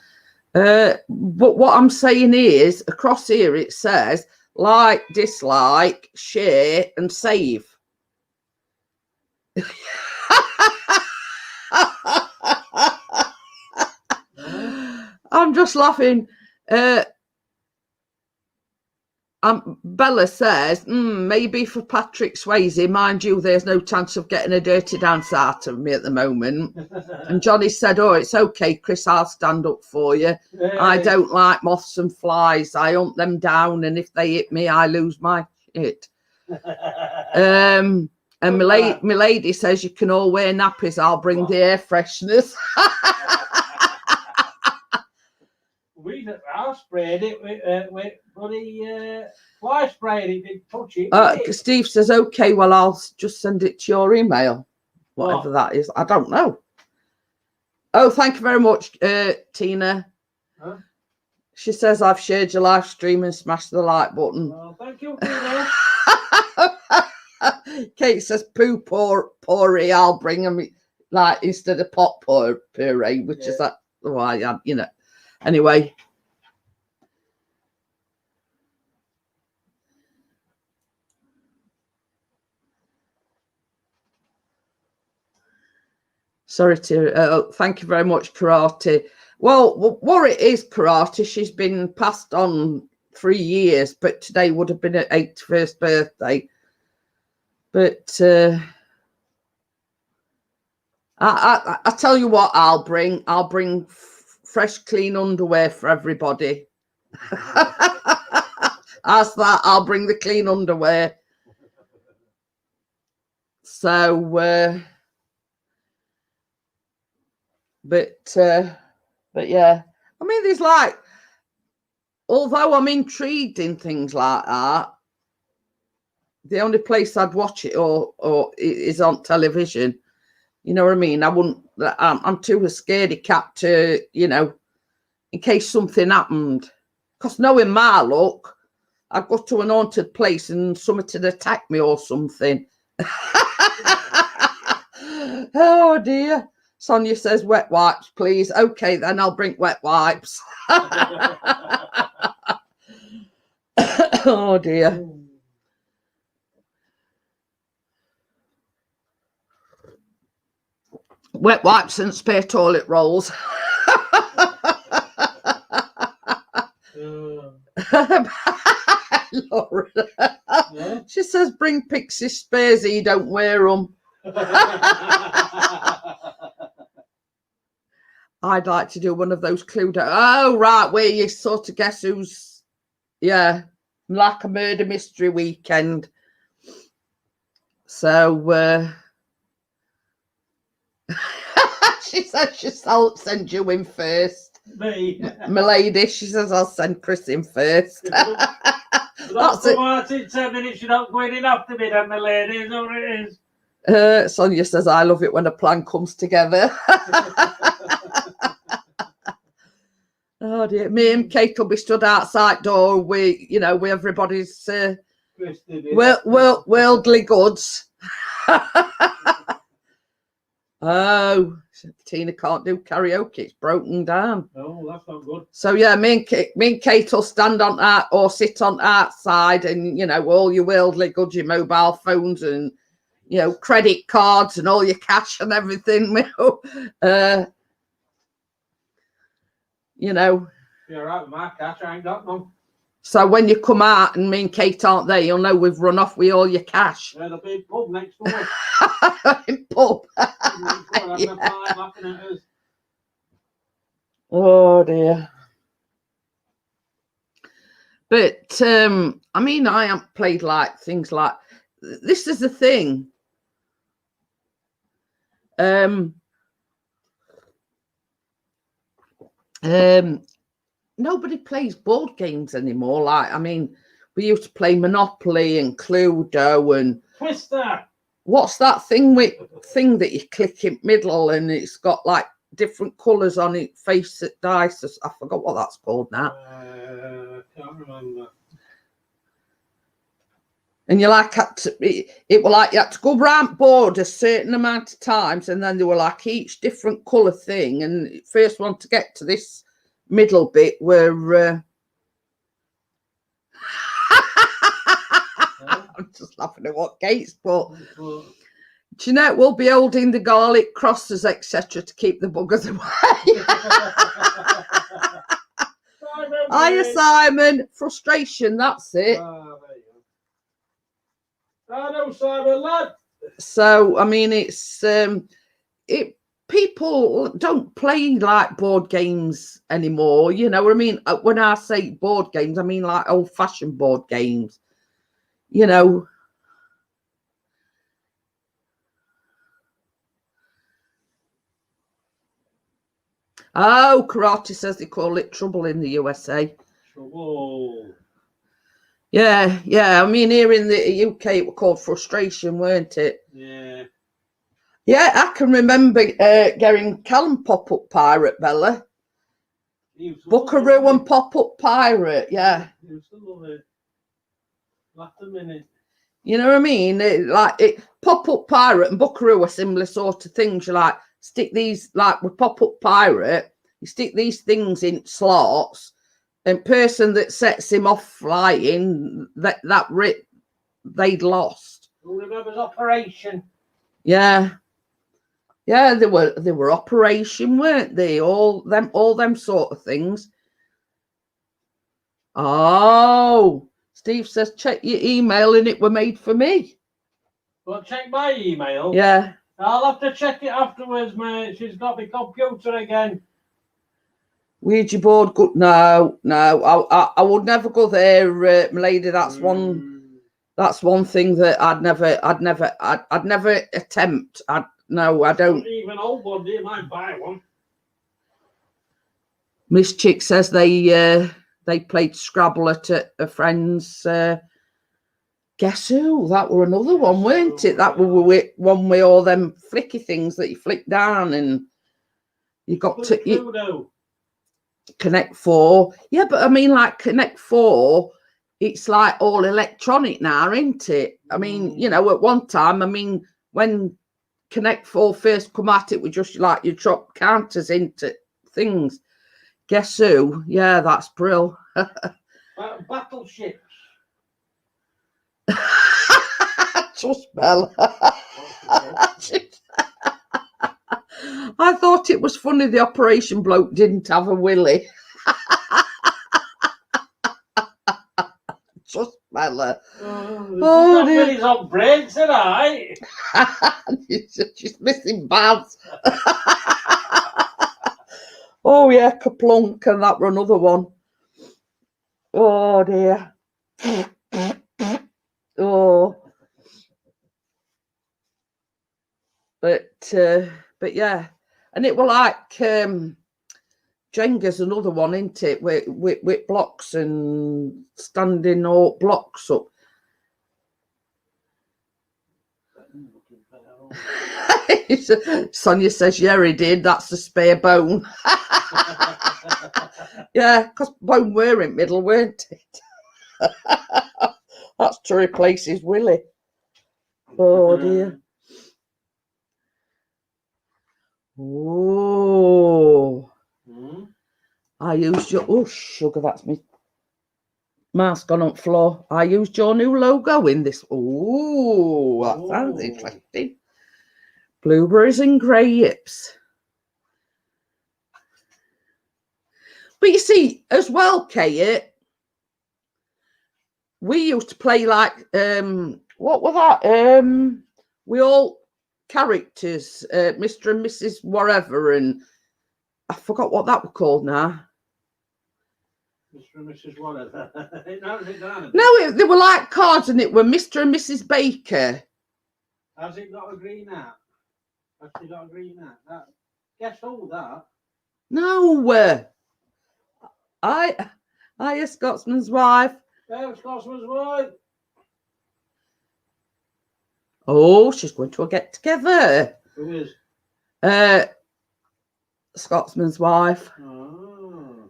But what I'm saying is, across here it says like, dislike, share, and save. I'm just laughing. Bella says, maybe for Patrick Swayze, mind you, there's no chance of getting a dirty dance out of me at the moment. And Johnny said, oh, it's okay, Chris, I'll stand up for you. I don't like moths and flies. I hunt them down, and if they hit me, I lose my shit. And my lady says, you can all wear nappies. I'll bring the air fresheners. I sprayed it with bloody fly spray. It didn't touch it. Steve says, okay, well, I'll just send it to your email, whatever that is. I don't know. Oh, thank you very much, Tina. Huh? She says, I've shared your live stream and smashed the like button. Well, thank you, Tina. Kate says, poo pourri, I'll bring them, like, instead of pot puree, which is that why I, you know. Anyway. Sorry to, thank you very much, Karate. Well, what it is, Karate, she's been passed on 3 years, but today would have been her 81st birthday. But I tell you what, I'll bring fresh, clean underwear for everybody. Ask that, I'll bring the clean underwear. So, but yeah, I mean, there's like, although I'm intrigued in things like that, the only place I'd watch it or is on television. You know what I mean? I'm too scaredy cat to, you know, in case something happened. Because knowing my luck, I'd go to an haunted place and something would attack me or something. Oh dear. Sonia says, wet wipes, please. Okay, then I'll bring wet wipes. Oh dear. Wet wipes and spare toilet rolls. Laura. Yeah. She says, bring Pixie spares, he don't wear them. I'd like to do one of those Cluedo. Oh, right, where you sort of guess who's, yeah, like a murder mystery weekend. So, she said she'll send you in first. Me? My lady, she says, I'll send Chris in first. That's it. In 10 minutes, you're not going in after me, then, my lady. Is that what it is? Sonia says, I love it when a plan comes together. Oh dear, me and Kate will be stood outside door with, you know, with everybody's worldly goods. Oh, Tina can't do karaoke, it's broken down. Oh, that's not good. So yeah, me and Kate will stand on that or sit on outside, and you know, all your worldly goods, your mobile phones and, you know, credit cards and all your cash and everything. You know. You're right with my cash, I ain't got none. So when you come out and me and Kate aren't there, you'll know we've run off with all your cash. Yeah, there'll be a pub next door. Pub. Yeah. Oh dear. But I mean, I haven't played like things like this is the thing. Nobody plays board games anymore. Like, I mean, we used to play Monopoly and Cluedo and Twister. What's that thing that you click in middle and it's got like different colours on it, face it, dice. I forgot what that's called now. Can't remember. And you like had to, it were like you had to go round board a certain amount of times, and then they were like each different colour thing. And first one to get to this middle bit were. I'm just laughing at what Kate's put. Do you know we'll be holding the garlic crosses, etc., to keep the buggers away? Hiya, Simon. Frustration, that's it. Hello, Simon, lad. So, I mean, it's people don't play like board games anymore. You know what I mean? When I say board games, I mean like old-fashioned board games. You know. Oh, Karate says they call it trouble in the USA. Trouble. Yeah. I mean, here in the UK, it was called frustration, weren't it? Yeah. Yeah, I can remember getting Callum Pop-Up Pirate, Bella. Buckaroo and Pop-Up Pirate, yeah. You used to love it. Last a minute. You know what I mean? Pop-Up Pirate and Buckaroo are similar sort of things. You like stick these, like with Pop-Up Pirate, you stick these things in slots, and person that sets him off flying, they'd lost. Who remembers Operation? Yeah. Yeah, they were Operation, weren't they? All them sort of things. Oh, Steve says check your email and it were made for me. Well, check my email. Yeah. I'll have to check it afterwards, mate. She's got my computer again. Ouija board, good? No. I would never go there, my lady. That's one thing that I'd never attempt. No, I don't. Not even old one, you might buy one. Miss Chick says they played Scrabble at a friend's. Guess who? That were another one, weren't it? That were one with all them flicky things that you flick down and you got to Connect 4. Yeah, but I mean, like Connect 4, it's like all electronic now, isn't it? I mean, you know, at one time, I mean, when Connect 4 first come at it, we just like you drop counters into things. Guess who? Yeah, that's brill. Battleships. Just Bella. I thought it was funny the operation bloke didn't have a willy. Just Bella. Oh, Willy's on breaks, and I. She's missing baths. Oh yeah, Kaplunk, and that were another one. Oh dear. Oh. But yeah, and it were like Jenga's another one, isn't it? With blocks and standing all blocks up. Sonia says, yeah, he did. That's the spare bone. Yeah, because bone were in middle, weren't it? That's to replace his willy. Oh dear. Oh. I used your... Oh, sugar, that's me. Mask gone on floor. I used your new logo in this. Oh, that sounds interesting. Blueberries and grapes. But you see, as well, Kate, we used to play like, what was that? We all characters, Mr. and Mrs. whatever, and I forgot what that was called now. Mr. and Mrs. whatever. No, they were like cards, and it were Mr. and Mrs. Baker. Has it got a green hat? Has it got a green hat? Guess who that? No. a Scotsman's wife. Scotsman's wife. Oh, she's going to a get together. Who is? Scotsman's wife. Oh.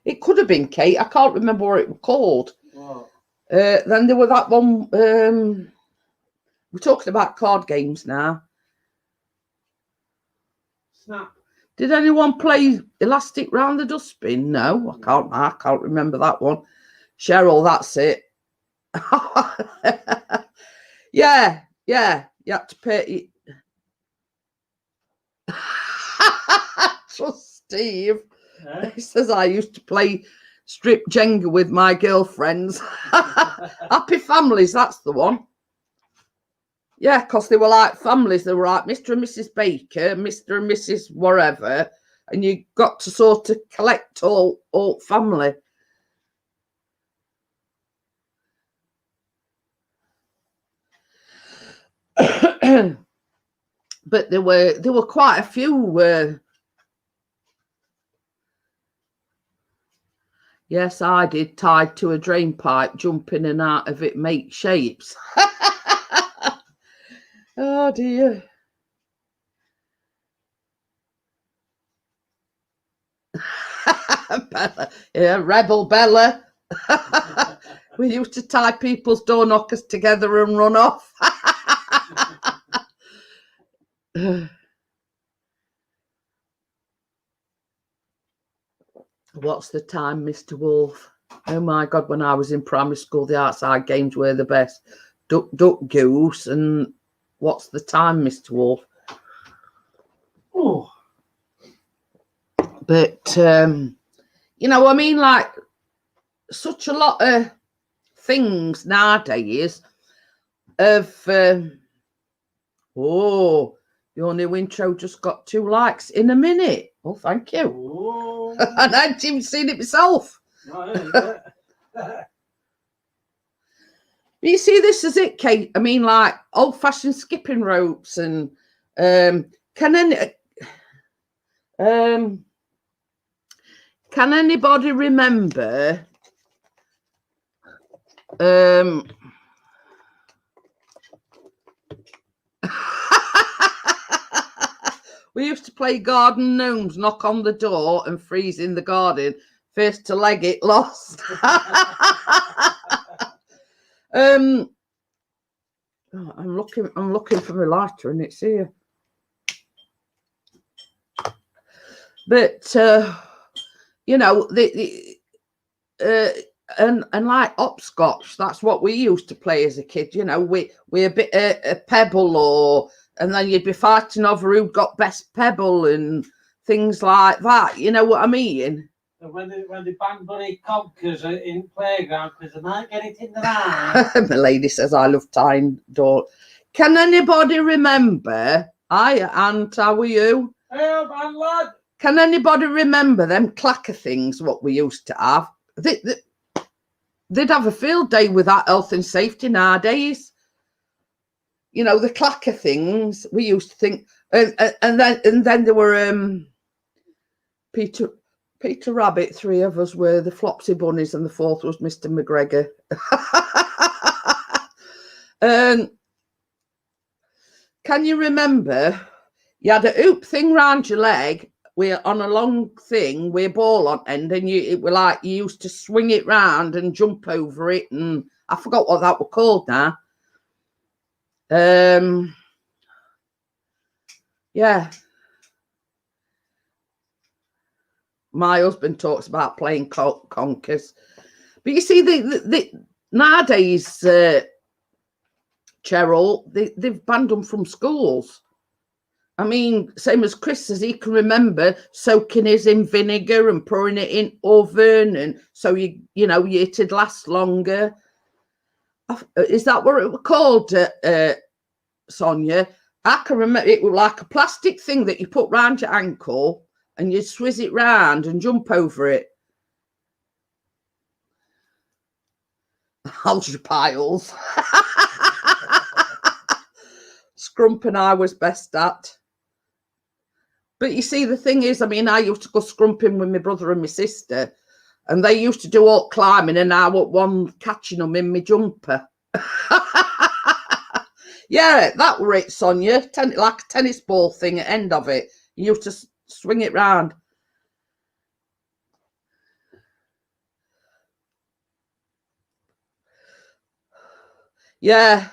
It could have been Kate. I can't remember what it was called. What? Then there was that one. We're talking about card games now. Snap. Did anyone play Elastic Round the Dustbin? No, I can't remember that one. Cheryl, that's it. Yeah. You had to pay. Trust Steve. He says I used to play strip Jenga with my girlfriends. Happy Families, that's the one. Yeah, because they were like families. They were like Mr. and Mrs. Baker, Mr. and Mrs. whatever, and you got to sort of collect all family. But there were quite a few. Yes, I did. Tied to a drain pipe, jump in and out of it, make shapes. Oh dear. Bella. Yeah, Rebel Bella. We used to tie people's door knockers together and run off. What's the time, Mr. Wolf? Oh my God, when I was in primary school, the outside games were the best. Duck, duck, goose, and what's the time, Mr. Wolf? Oh. But, you know, I mean, like, such a lot of things nowadays of, oh, your new intro just got 2 likes in a minute. Oh, thank you. Oh. And I hadn't even seen it myself. You see, this is it, Kate. I mean, like old-fashioned skipping ropes, and can anybody remember? We used to play garden gnomes, knock on the door and freeze in the garden. First to leg it, lost. Oh, I'm looking for my lighter and it's here. But you know, and like hopscotch, that's what we used to play as a kid. You know, we a bit a pebble, or and then you'd be fighting over who got best pebble and things like that. You know what I mean? When they bang bloody conkers in playground because they might get it in their eye. My lady says I love tying door. Can anybody remember? Hi, Aunt, how are you? Hey, man, lad. Can anybody remember them clacker things? What we used to have? They'd have a field day with that health and safety nowadays. You know, the clacker things we used to think, and then there were Peter Rabbit. 3 of us were the Flopsy Bunnies, and the 4th was Mr. McGregor. Can you remember? You had a hoop thing round your leg. We're on a long thing with a ball on end, and it were like you used to swing it round and jump over it, and I forgot what that were called now. Yeah. My husband talks about playing conkers, but you see, the nowadays, Cheryl, they've banned them from schools. I mean, same as Chris says, he can remember soaking his in vinegar and pouring it in oven, and so you know it'd last longer. Is that what it was called, Sonia? I can remember it was like a plastic thing that you put round your ankle, and you swizz it round and jump over it. Algebra piles. Scrump and I was best at. But you see, the thing is, I mean, I used to go scrumping with my brother and my sister, and they used to do all climbing, and I was one catching them in my jumper. Yeah, that were it, Sonia. Like a tennis ball thing at the end of it. You used to swing it round. Yeah.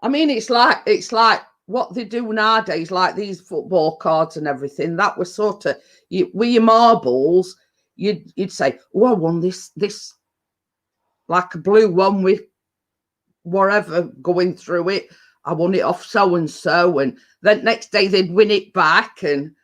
I mean, it's like what they do nowadays, like these football cards and everything. That was sort of with your marbles. You'd say, "Oh, I won this like a blue one with whatever going through it. I won it off so and so," and then next day they'd win it back, and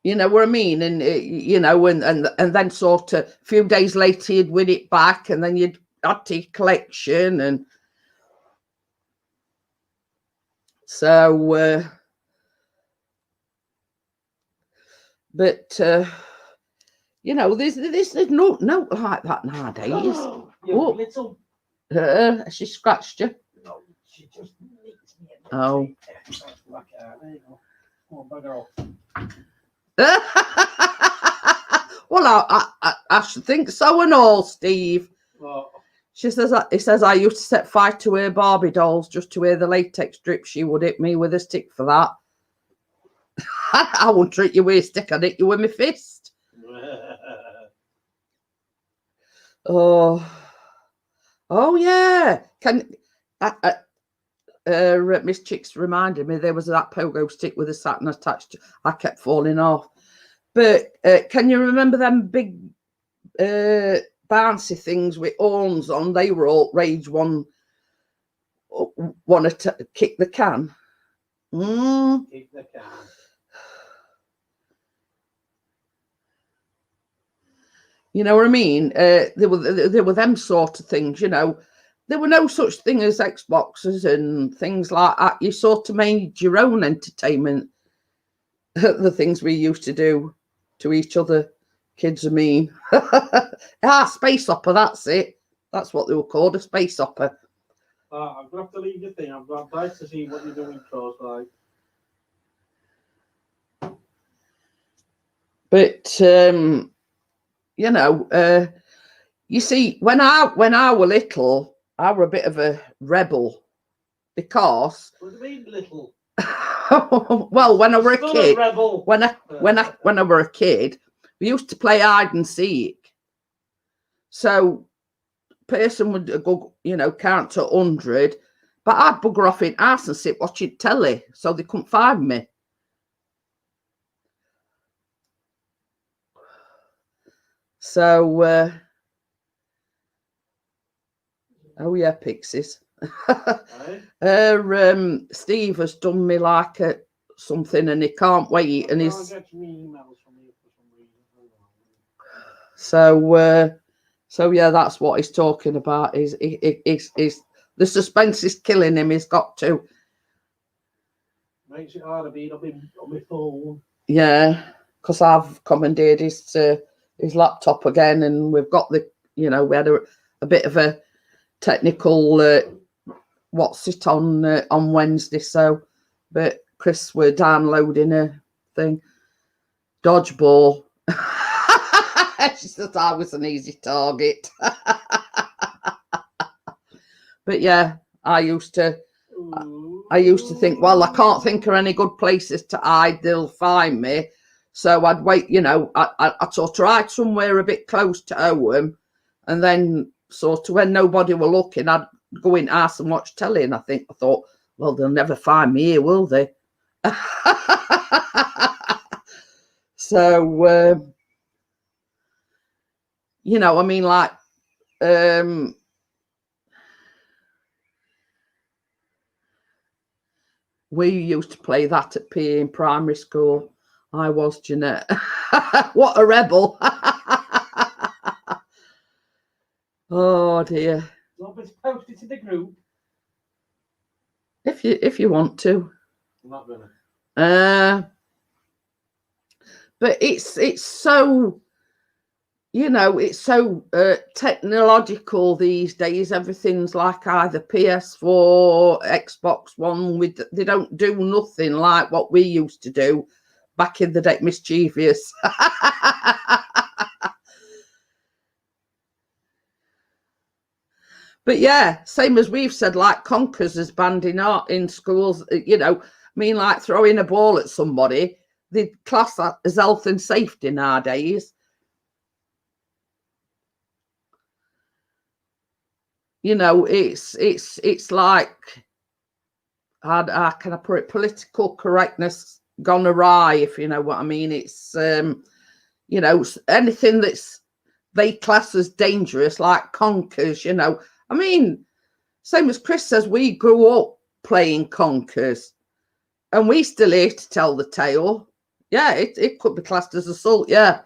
you know what I mean? And you know, and then sort of a few days later you'd win it back, and then you'd add to your collection, and so. But you know, there's no like that nowadays. Oh, little. She scratched you. No, she just nicked me. Oh. There you go. Oh, bugger off. Well, I should think so and all, Steve. Oh. She says, it says I used to set fire to her Barbie dolls just to wear the latex strip. She would hit me with a stick for that. I wouldn't treat you with a stick. I'd hit you with my fist. Oh yeah. Miss Chicks reminded me there was that pogo stick with a satin attached. I kept falling off. But can you remember them big bouncy things with horns on? They were all rage. One wanted to kick the can. Kick the can. You know what I mean? There were them sort of things, you know. There were no such thing as Xboxes and things like that. You sort of made your own entertainment. The things we used to do to each other, kids and me. Space opera, that's it. That's what they were called, a space opera. I'm going to have to leave the thing. I'm going to see what you're doing, close like. But you know, you see, when I were little, I were a bit of a rebel because. What do you mean, little? Well, when I were a kid, when I were a kid, we used to play hide and seek. So, person would go, you know, count to 100, but I'd bugger off in house and sit watching telly, so they couldn't find me. So, oh yeah, pixies. Steve has done me like something, and he can't wait, and he's so yeah, that's what he's talking about. Is the suspense is killing him. He's got to. Makes it hard to beat up on my phone. Yeah, because I've commandeered his laptop again, and we've got we had a bit of a technical what's it on Wednesday. So, but Chris were downloading a thing, dodgeball. She said I was an easy target. But yeah, I used to think, well, I can't think of any good places to hide. They'll find me. So I'd wait, you know, I'd sort of hide somewhere a bit close to home, and then sort of when nobody were looking, I'd go in house and watch telly. And I thought, well, they'll never find me here, will they? So, you know, I mean, like, we used to play that at PE in primary school. I was Jeanette. What a rebel. Oh dear. Want me to post it to the group? If you want to. I'm not gonna. But it's so you know, it's so technological these days. Everything's like either PS4, Xbox One. They don't do nothing like what we used to do back in the day. Mischievous. But yeah, same as we've said, like conkers is banned in schools. You know, I mean, like throwing a ball at somebody, they class that as health and safety nowadays. You know, it's like, how can I put it? Political correctness gone awry, if you know what I mean. It's you know, anything that's they class as dangerous, like conkers. You know, I mean, same as Chris says, we grew up playing conkers, and we still here to tell the tale. Yeah, it could be classed as assault. Yeah.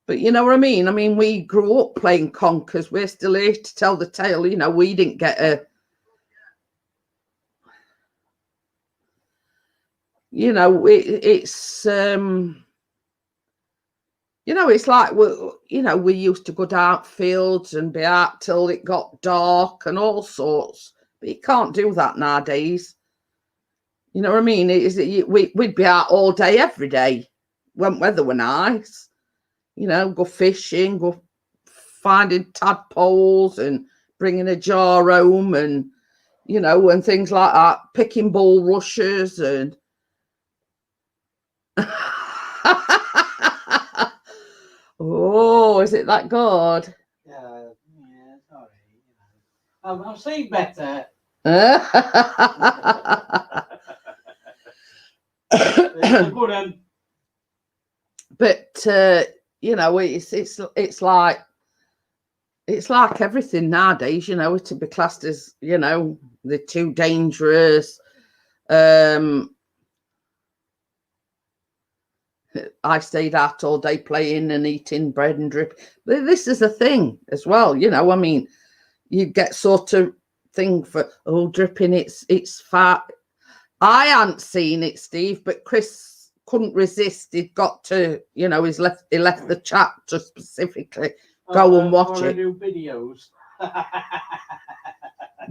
But you know what I mean? I mean, we grew up playing conkers. We're still here to tell the tale. You know, we didn't get a, you know, it's, you know, it's like, you know, we used to go down fields and be out till it got dark and all sorts. But you can't do that nowadays. You know what I mean? We'd be out all day, every day, when weather were nice. You know, go fishing, go finding tadpoles and bringing a jar home and, you know, and things like that, picking bulrushes and... Oh, is it that good? Yeah, sorry. I've seen better. But you know, it's like everything nowadays. You know, to be classed as, you know, they're too dangerous. I stayed out all day playing and eating bread and drip. But this is a thing as well. You know, I mean, you get sort of thing for, oh, dripping. It's fat. I hadn't seen it, Steve, but Chris couldn't resist. He'd got to, you know, he left the chat to specifically go and watch it. Do videos.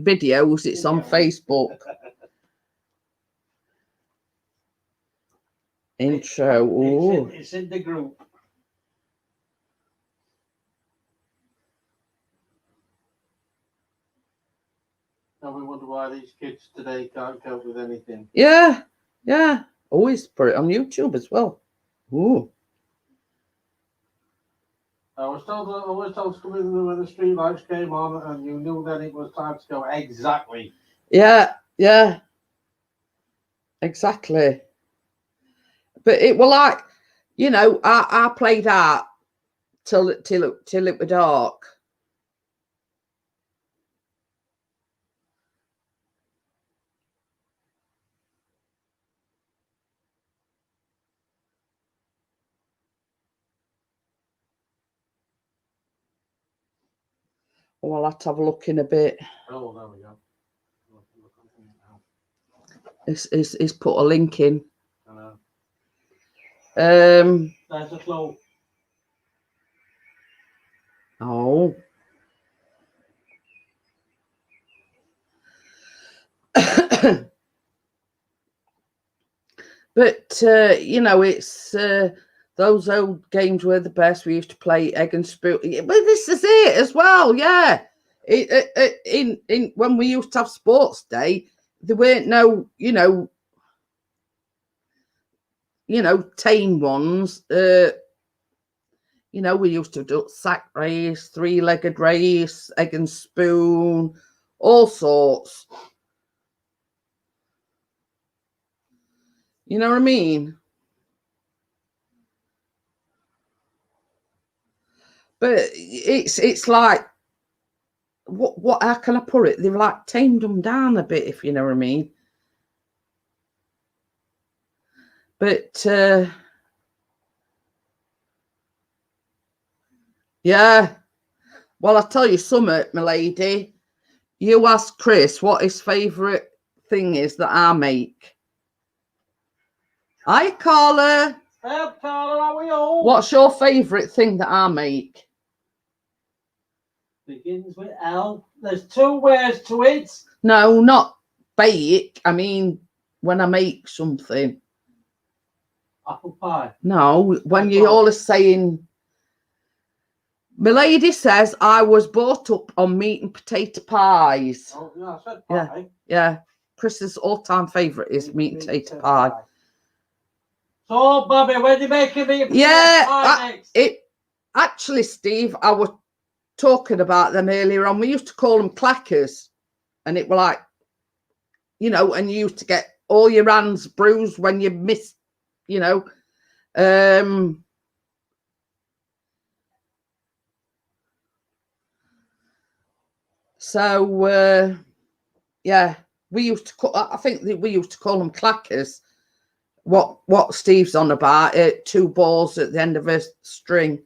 Videos. It's on Facebook. Intro. It's in the group. And we wonder why these kids today can't cope with anything. Yeah, yeah. Always put it on YouTube as well. Ooh. I was told to come in when the street lights came on, and you knew then it was time to go. Exactly. Yeah, yeah. Exactly. But it was like, you know, I played out till it was dark. Well, I'll have to have a look in a bit. Oh, there we go. He's put a link in. I know. There's a flow. Oh. But you know, it's those old games were the best. We used to play egg and spoon. But this is it as well, yeah. In when we used to have sports day, there weren't no, you know, tame ones. You know, we used to do sack race, 3-legged race, egg and spoon, all sorts. You know what I mean? But it's like, what how can I put it? They've like tamed them down a bit, if you know what I mean. But yeah. Well, I'll tell you something, my lady. You ask Chris what his favourite thing is that I make. Hi, caller. Help, Carla, how are you? What's your favourite thing that I make? Begins with L. There's 2 words to it. No, not bake. I mean, when I make something. Apple pie. No, when you're always saying, my lady says I was brought up on meat and potato pies. Oh, yeah, I said pie. Yeah. Chris's all-time favourite is meat and potato pie. So, Bobby, when you making me a pie next? Actually, Steve, I was talking about them earlier on. We used to call them clackers, and it were like, you know, and you used to get all your hands bruised when you missed, you know. So yeah, we used to call, I think that we used to call them clackers. What Steve's on about, 2 balls at the end of a string.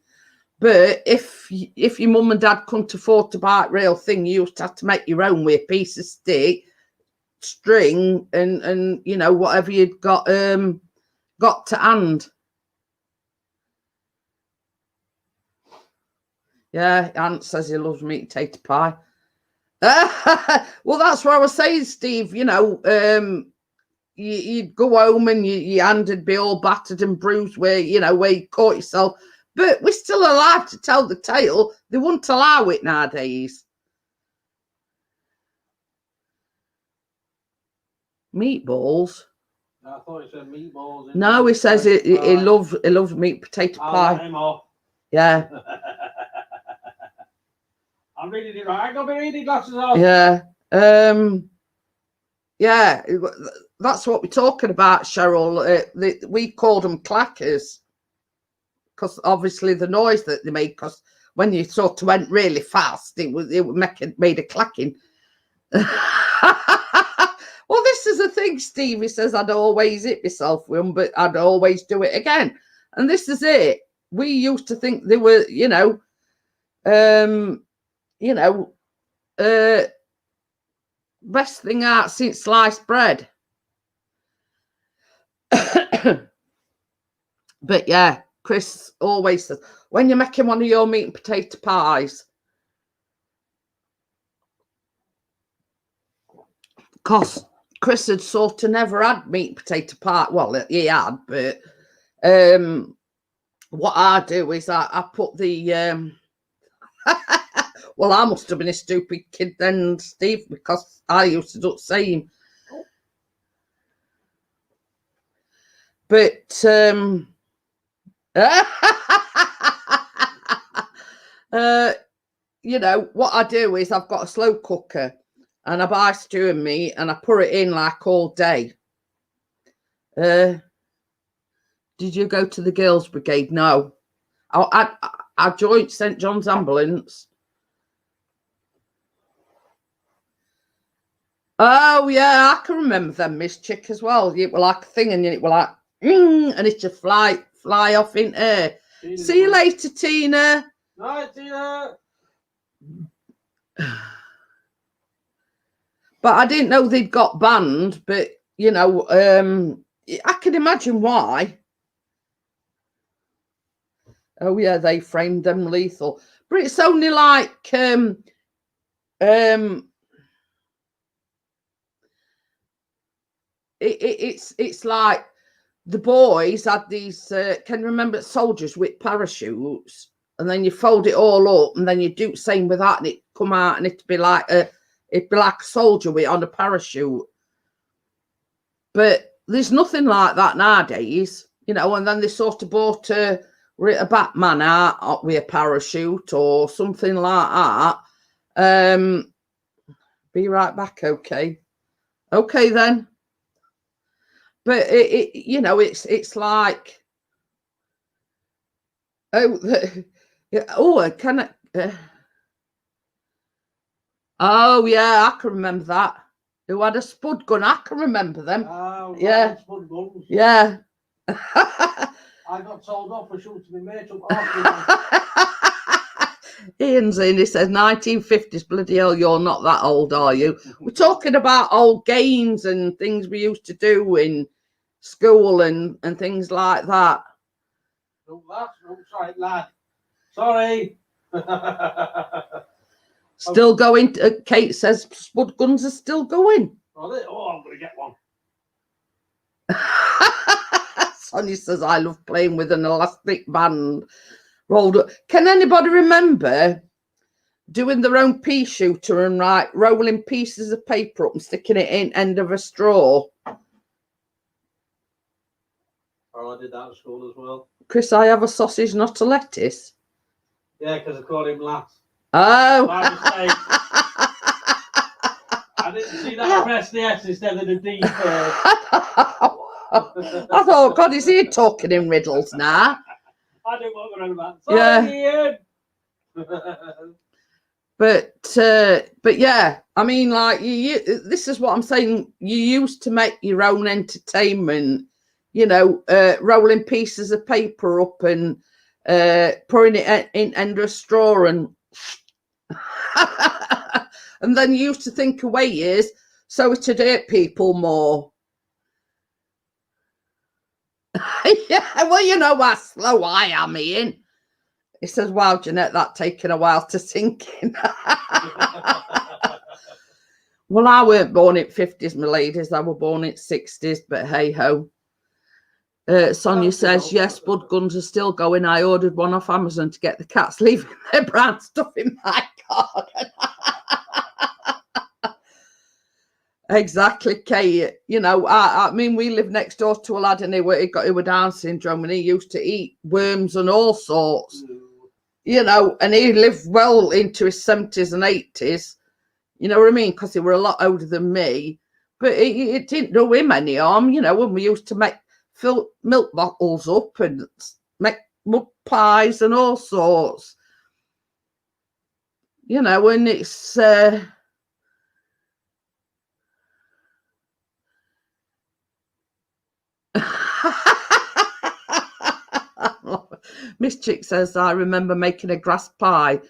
But if your mum and dad couldn't afford to buy a real thing, you used to have to make your own with a piece of stick, string, and you know, whatever you'd got to hand. Yeah, Aunt says he loves meat and potato pie. Well, that's what I was saying, Steve. You know, you'd go home and your hand would be all battered and bruised where you caught yourself. But we're still alive to tell the tale. They wouldn't allow it nowadays. Meatballs? I thought he said meatballs. No, he says he loves meat potato pie. Let him off. Yeah. I'm reading it right. I got my reading glasses on. Yeah. Yeah. That's what we're talking about, Cheryl. We called them clackers because obviously the noise that they made. Because when you sort of went really fast, it made a clacking. Well, this is the thing, Stevie says. I'd always hit myself with them, but I'd always do it again. And this is it. We used to think they were, best thing out since sliced bread. But yeah, Chris always says, when you're making one of your meat and potato pies, because Chris had sort of never had meat and potato pie. Well, he had, but what I do is I put the well, I must have been a stupid kid then, Steve, because I used to do the same. But what I do is I've got a slow cooker and I buy stewing meat and I put it in like all day. Did you go to the Girls Brigade? No. I joined St. John's Ambulance. Oh, yeah, I can remember them, Miss Chick, as well. It were like a thing, and it were like, and it just fly off in air. See you later, Tina. Night, Tina. But I didn't know they'd got banned, but, I can imagine why. Oh, yeah, they framed them lethal. But it's only like, it's like the boys had these, can you remember soldiers with parachutes? And then you fold it all up and then you do the same with that and it come out and it'd be like a soldier with on a parachute. But there's nothing like that nowadays, and then they sort of bought a Batman out with a parachute or something like that. Be right back, okay? Okay then. But it's like, can I? Oh yeah, I can remember that. Who had a spud gun? I can remember them. Oh, yeah, spud guns. Yeah. I got told off for shooting my mate up. Ian's in. He says 1950s. Bloody hell, you're not that old, are you? We're talking about old games and things we used to do in school and things like that. Oh, that's right, lad. Sorry. Still going. Kate says spud guns are still going. Oh, I'm going to get one. Sonia says, I love playing with an elastic band rolled up. Can anybody remember doing their own pea shooter and rolling pieces of paper up and sticking it in end of a straw? Oh, I did that at school as well. Chris, I have a sausage, not a lettuce. Yeah, because I called him Lat. Oh. By mistake. I didn't see that I pressed the S instead of the D first. I thought, God, is he talking in riddles now? I don't want to run about. Sorry, Ian. But yeah, I mean, like this is what I'm saying. You used to make your own entertainment, you know, rolling pieces of paper up and pouring it in under a straw and and then you used to think away years so to hurt people more. Yeah, well, you know how slow I am, Ian. He says, wow, Jeanette, that taken a while to sink in. Well, I weren't born in 50s, my ladies. I were born in 60s, but hey-ho. Sonia says, yes, spud guns are still going. I ordered one off Amazon to get the cats leaving their brown stuff in my garden. Exactly, Kate. You know, I mean, we live next door to a lad and he were Down syndrome and he used to eat worms and all sorts. You know, and he lived well into his 70s and 80s. You know what I mean? Because he were a lot older than me. But it didn't do him any harm, you know, when we used to fill milk bottles up and make mud pies and all sorts. You know, and it's... Miss Chick says, I remember making a grass pie.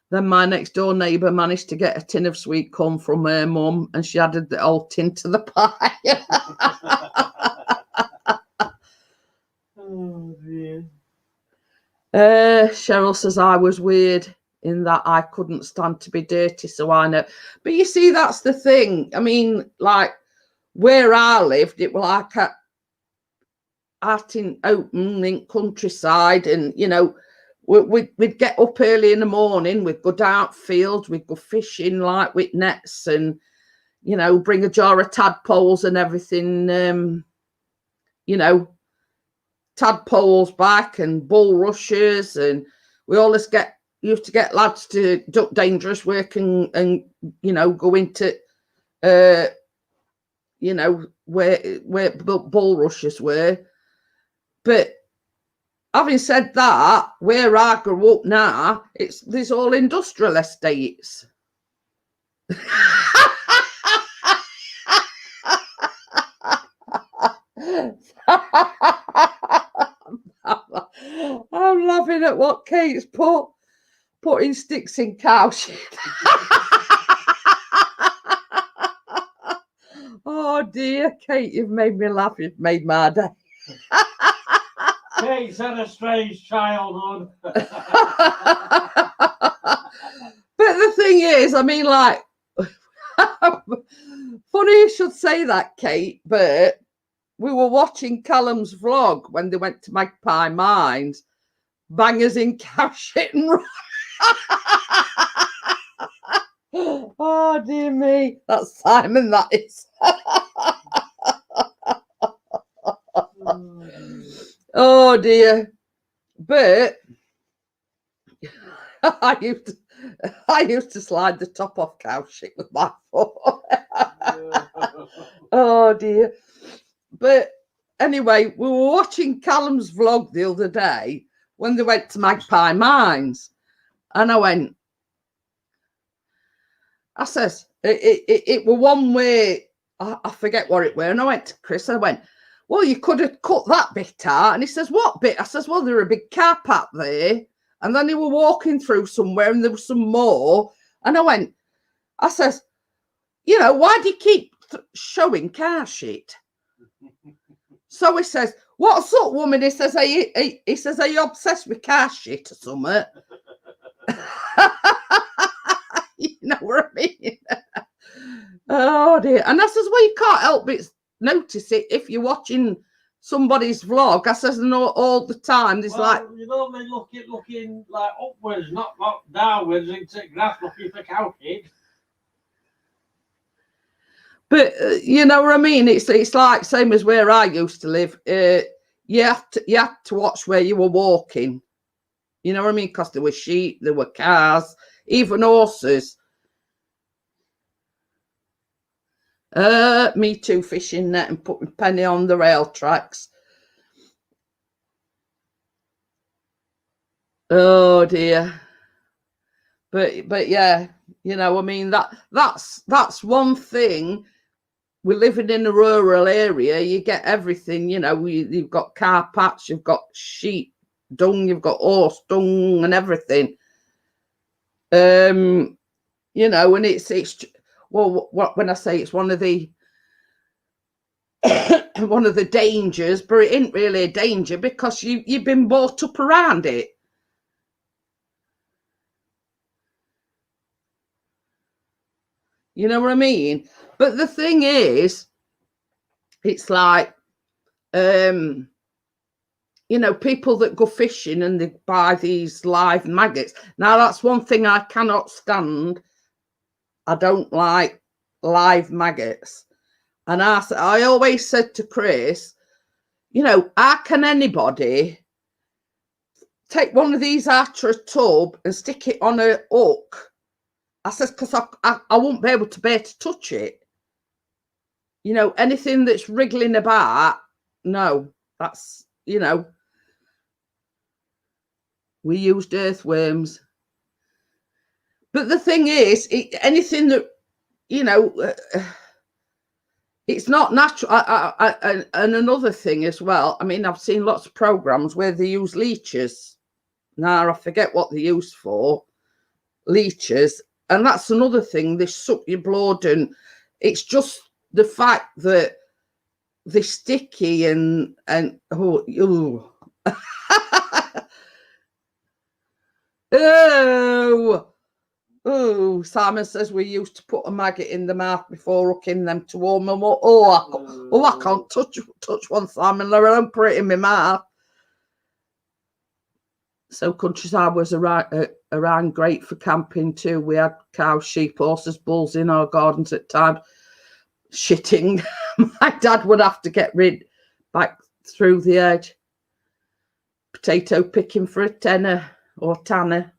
Then my next door neighbour managed to get a tin of sweet corn from her mum and she added the whole tin to the pie. Oh, dear. Cheryl says, I was weird in that I couldn't stand to be dirty, so I know. But you see, that's the thing. I mean, like, where I lived, it was like out in open in countryside and, you know, we'd get up early in the morning, we'd go down fields, we'd go fishing like with nets and, you know, bring a jar of tadpoles and everything, you know, tadpoles back and bulrushes, and we always used to get lads to duck dangerous work and you know, go into, you know, where bulrushes were. But having said that, where I grew up now, there's all industrial estates. I'm laughing at what Kate's putting sticks in cow shit. Oh dear, Kate, you've made me laugh. You've made my day. Kate's had a strange childhood. But the thing is, I mean, like, funny you should say that, Kate, but we were watching Callum's vlog when they went to Magpie Mines, bangers in cow shit and oh dear me, that's Simon, that is. Oh dear. But I used to slide the top off cow shit with my foot. Oh dear. But anyway, we were watching Callum's vlog the other day when they went to Magpie Mines, and I says, it were one way, I forget what it were, and I went to Chris, and I went, well, you could have cut that bit out. And he says, what bit? I says, well, there a big car park there. And then they were walking through somewhere and there was some more. And I says, you know, why do you keep showing car shit? So he says, What's up, woman? He says, he says, are you obsessed with car shit or something? You know what I mean? Oh dear. And I says, well, you can't help but notice it if you're watching somebody's vlog. I says, no, all the time. There's like, you know, they looking like upwards, not downwards into grass looking for cow shit. but you know what I mean? It's like same as where I used to live. You had to watch where you were walking. You know what I mean? Because there were sheep, there were cars, even horses. Me too, fishing net and putting penny on the rail tracks. Oh dear. But yeah, you know, I mean that's one thing. We're living in a rural area. You get everything, you know. You've got car patch, you've got sheep dung, you've got horse dung, and everything. You know, and it's well, when I say it's one of the one of the dangers, but it ain't really a danger because you've been brought up around it. You know what I mean? But the thing is, it's like, you know, people that go fishing and they buy these live maggots. Now, that's one thing I cannot stand. I don't like live maggots. And I always said to Chris, you know, how can anybody take one of these out of a tub and stick it on a hook? I says, because I won't be able to bear to touch it. You know, anything that's wriggling about, no, that's, you know, we used earthworms. But the thing is, anything that, you know, it's not natural. And another thing as well, I mean, I've seen lots of programs where they use leeches. Now, I forget what they're used for, leeches. And that's another thing, they suck your blood, and it's just the fact that they're sticky and oh, oh, Simon says we used to put a maggot in the mouth before hooking them to warm them up. I can't touch one, Simon, let alone put it in my mouth. So countryside was around great for camping too. We had cows, sheep, horses, bulls in our gardens at times. Shitting. My dad would have to get rid back through the edge. Potato picking for a tenner or tanner.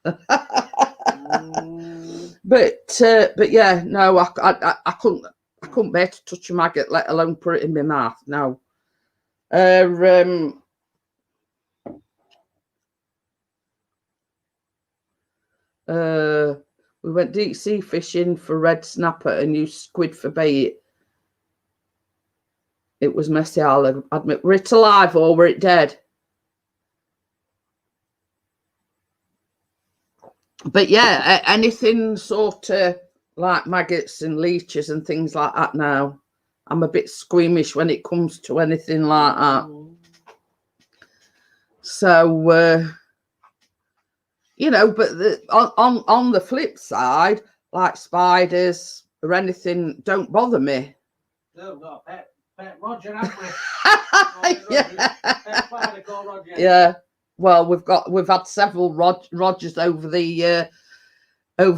But yeah, no, I couldn't bear to touch a maggot, let alone put it in my mouth. No. We went deep sea fishing for red snapper and used squid for bait. It was messy, I'll admit. Were it alive or were it dead? But yeah, anything sort of like maggots and leeches and things like that now. I'm a bit squeamish when it comes to anything like that. So, you know, but on the flip side, like spiders or anything, don't bother me. No, not pet Roger, haven't we? Yeah. Pet spider called Roger. Yeah. Well, we've had several Rogers over the years. Yeah,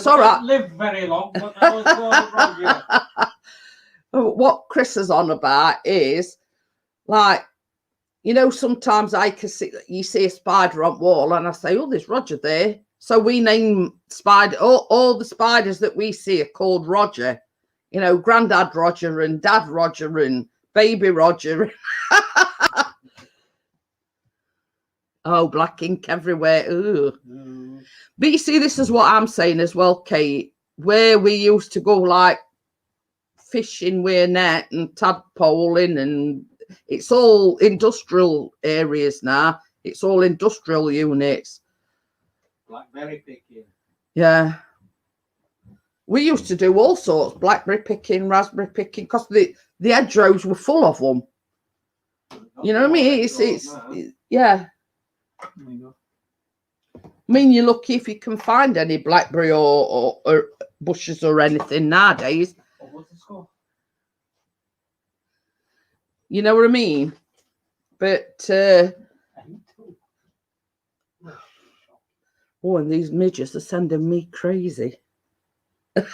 so right. Lived very long, but I was called Roger. What Chris is on about is like, you know, sometimes you see a spider on wall and I say, oh, there's Roger there. So we name spider, all the spiders that we see are called Roger. You know, Grandad Roger and Dad Roger and Baby Roger. Oh, black ink everywhere. But you see, this is what I'm saying as well, Kate, where we used to go like fishing with a net and tadpoling, and it's all industrial areas now. It's all industrial units. Blackberry picking. Yeah. We used to do all sorts, blackberry picking, raspberry picking, because the hedgerows were full of them. You know what I mean? It's yeah. There you go. I mean, you're lucky if you can find any blackberry or bushes or anything nowadays. What was the score? You know what I mean? But oh, and these midgets are sending me crazy. That's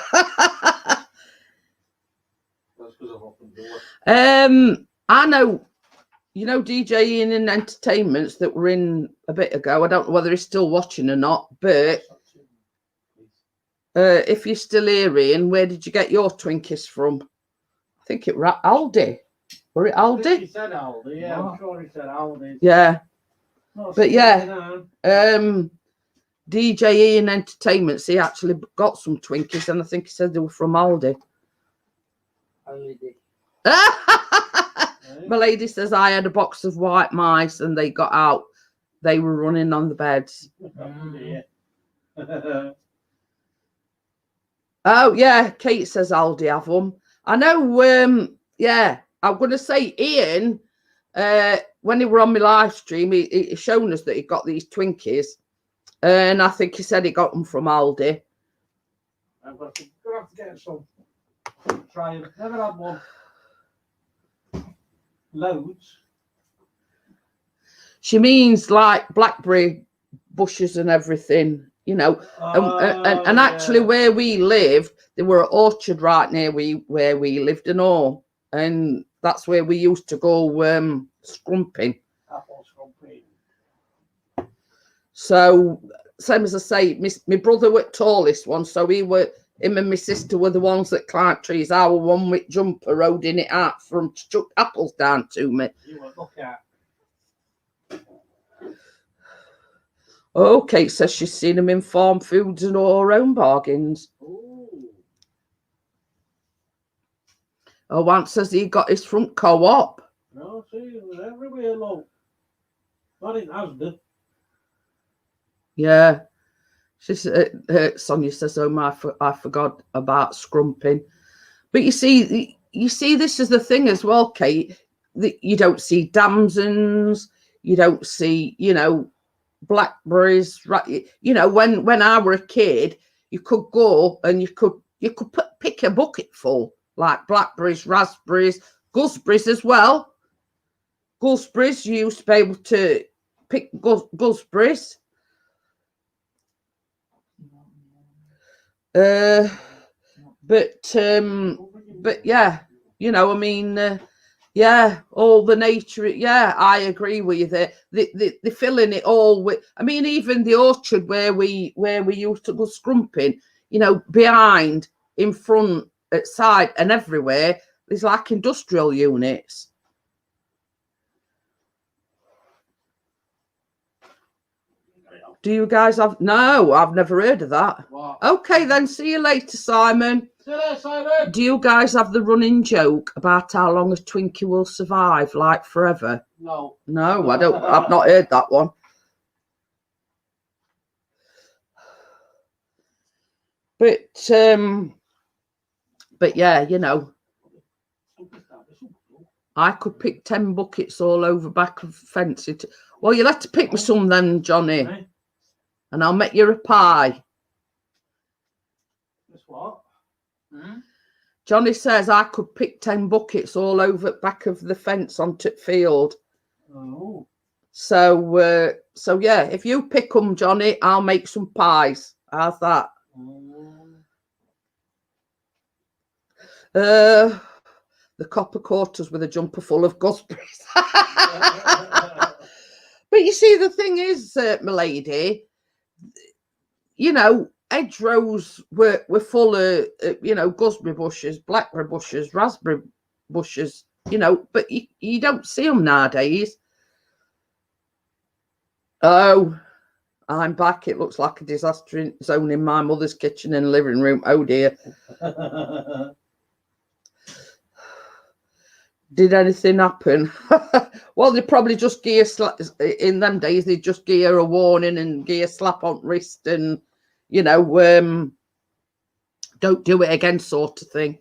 because I've opened the door. I know, you know, DJ Ian and Entertainments that were in a bit ago. I don't know whether he's still watching or not, but if you're still here, Ian, where did you get your Twinkies from? I think it was Aldi. Were it I think Aldi? he said Aldi, yeah, I'm sure he said Aldi. Yeah. Not But yeah, now. DJ Ian Entertainments, he actually got some Twinkies, and I think he said they were from Aldi. Aldi. My lady says I had a box of white mice and they got out. They were running on the beds. Oh, yeah. Kate says Aldi have them. I know. Yeah, I'm going to say Ian, when he were on my live stream, he shown us that he got these Twinkies. And I think he said he got them from Aldi. I'm going to have to get some. Try them. Never had one. Loads. She means like blackberry bushes and everything, you know. And actually, where we lived, there were an orchard right near where we lived and all. And that's where we used to go scrumping. Apple scrumping. So, same as I say, my brother was the tallest one, so him and my sister were the ones that climbed trees. I was one with jumper holding it out from chuck apples down to me. You were look at. Oh, Kate says she's seen them in farm foods and all her own bargains. Ooh. Oh, Want says he got his front co-op. No, see, it was everywhere, low. Not in Asda. Yeah. Sonia says, oh my, I forgot about scrumping. But you see, this is the thing as well, Kate. You don't see damsons. You don't see, you know, blackberries. Right? You know, when I were a kid, you could go and you could pick a bucket full, like blackberries, raspberries, gooseberries as well. Gooseberries, you used to be able to pick gooseberries. But yeah, you know, I mean, yeah, all the nature. Yeah, I agree with you. They're filling it all with. I mean, even the orchard where we used to go scrumping, you know, behind, in front, at side, and everywhere, there's like industrial units. Do you guys have? No, I've never heard of that. What? Okay, then. See you later, Simon. See you later, Simon. Do you guys have the running joke about how long a Twinkie will survive, like forever? No. No, I don't. I've not heard that one. But yeah, you know, I could pick 10 buckets all over back of the fence. Well, you'll have to pick me some then, Johnny. Okay. And I'll make you a pie. Guess what? Johnny says I could pick 10 buckets all over the back of the fence onto the field. Oh. So yeah, if you pick them, Johnny, I'll make some pies. How's that? The copper quarters with a jumper full of gooseberries. But you see, the thing is, my lady, you know, hedgerows were full of, you know, gooseberry bushes, blackberry bushes, raspberry bushes, you know, but you don't see them nowadays. Oh, I'm back. It looks like a disaster zone in my mother's kitchen and living room. Oh, dear. Did anything happen? Well, they probably just gear in them days. They just gear a warning and gear slap on wrist and, you know, don't do it again, sort of thing.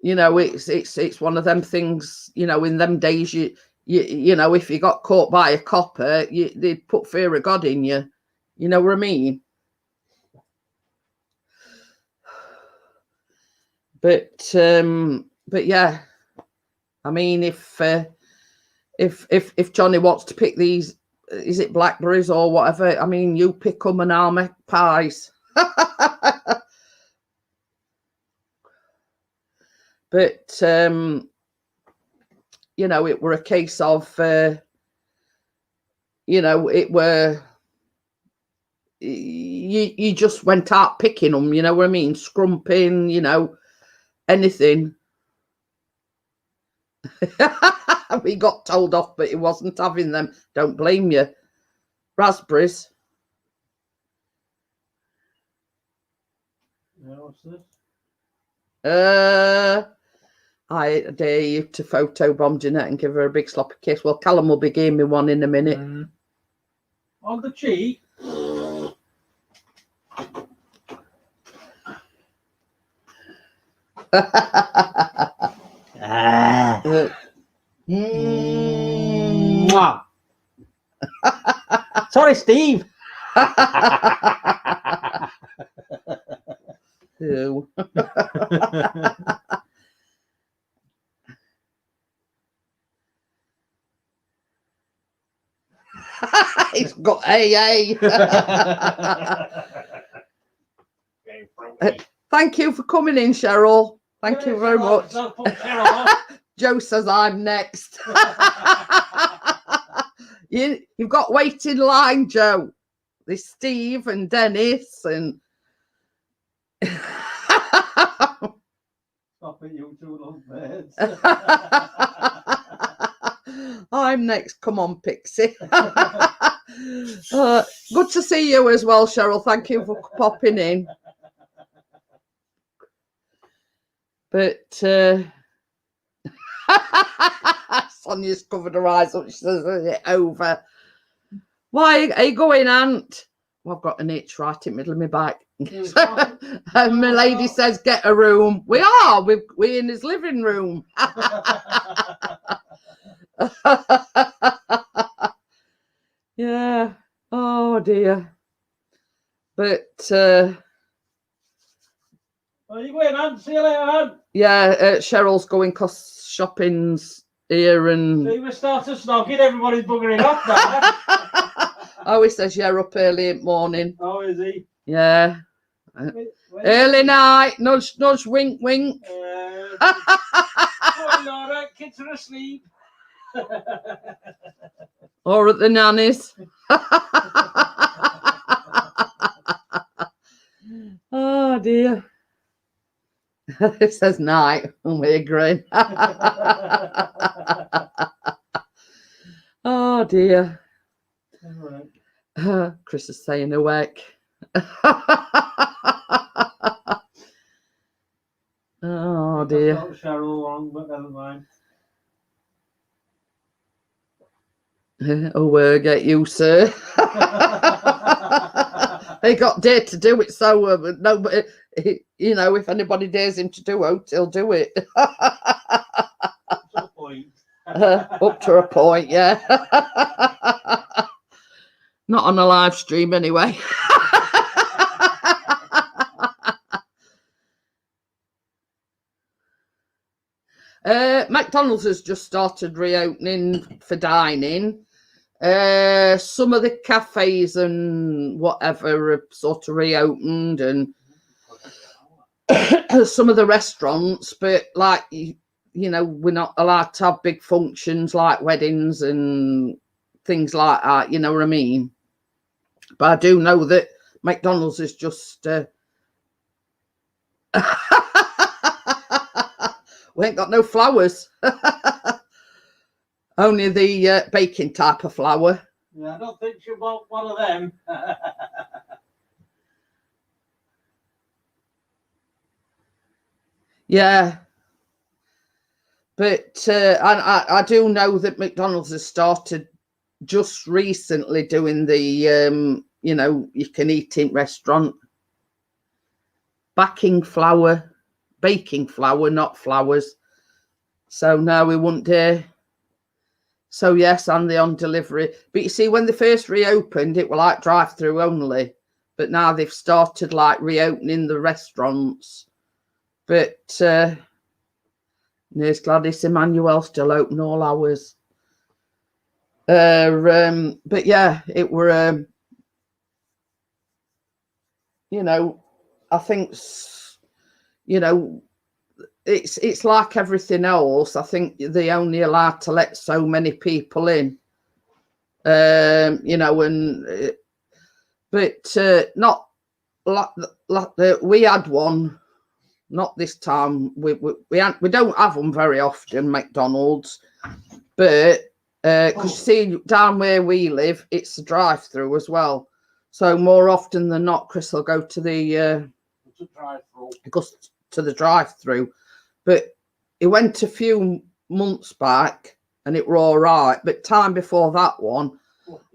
You know, it's one of them things. You know, in them days, you know, if you got caught by a copper, they'd put fear of God in you. You know what I mean? But yeah, I mean, if Johnny wants to pick these, is it blackberries or whatever? I mean, you pick them and I'll make pies. But you know, it were a case of you know, it were you just went out picking them. You know what I mean? Scrumping, you know, anything. We got told off, but he wasn't having them. Don't blame you. Raspberries. What's this? I dare you to photobomb Jeanette and give her a big sloppy kiss. Well, Callum will be giving me one in a minute. On the cheek. Sorry, Steve. Ew. He's got AA. Thank you for coming in, Cheryl. Thank you very much. Joe says I'm next. You've got waiting line, Joe. There's Steve and Dennis and Stop it, you two little birds. I'm next. Come on, Pixie. Good to see you as well, Cheryl. Thank you for popping in. But Sonia's covered her eyes up. She says, "Is it over? Why are you going, Aunt?" Well, I've got an itch right in the middle of my back. And my lady says, "Get a room." We are. We're in his living room. Yeah. Oh dear. But Are you going, Aunt? See you later, Aunt. yeah, Cheryl's going cause shopping's here and So you must start to snogging. Everybody's buggering off now. oh, he says you're up early in the morning. Oh, is he? Yeah. Early night, nudge, nudge, wink, wink. Oh, Laura, kids are asleep. Or at the nannies. Oh dear. It says night, and we agree. Oh dear. Right. Chris is saying awake. Oh dear. That's not Cheryl wrong, but never mind. Oh, get you, sir. He got dared to do it, so nobody, you know, if anybody dares him to do it, he'll do it. To a point. Up to a point, yeah. Not on a live stream, anyway. McDonald's has just started reopening for dining. Some of the cafes and whatever are sort of reopened, and some of the restaurants, but like you know, we're not allowed to have big functions like weddings and things like that. You know what I mean? But I do know that McDonald's is just we ain't got no flowers. Only the baking type of flour. Yeah, I don't think she'll want one of them. Yeah. But I do know that McDonald's has started just recently doing the, you know, you can eat in restaurant. Backing flour. baking flour, not flowers. So no, we wouldn't dare. So yes, and the on delivery. But you see, when they first reopened, it were like drive-through only. But now they've started like reopening the restaurants. But there's Gladys Emmanuel still open all hours. But yeah, it were you know, I think it's like everything else. I think they only allowed to let so many people in. But not like we had one. Not this time. We don't have them very often, McDonald's, but because see down where we live, it's a drive-through as well. So more often than not, Chris will go to the drive-through. But it went a few months back, and it were all right. But time before that one,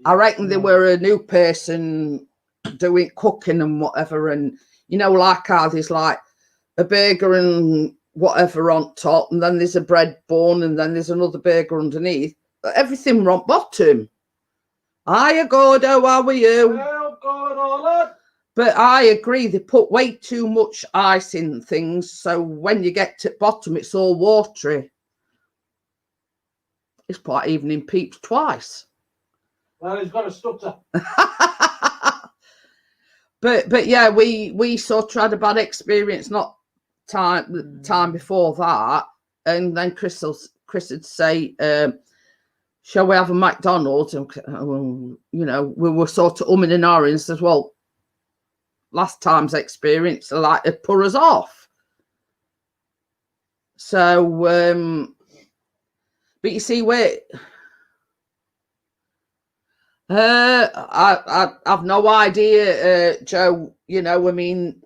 I reckon there were a new person doing cooking and whatever, and like how there's like a burger and whatever on top, and then there's a bread bun, and then there's another burger underneath. Everything were bottom. Hiya, Gordo, how are you? Well, Gordo. But I agree, they put way too much ice in things, so when you get to the bottom, it's all watery. It's quite even in Peeps twice. Well, he's got a stutter. But yeah, we sort of had a bad experience not time before that, and then Chris would say, shall we have a McDonald's? And we were sort of umming and ahhing, says, well, last time's experience like it put us off. So but you see where I've no idea, Joe. I mean,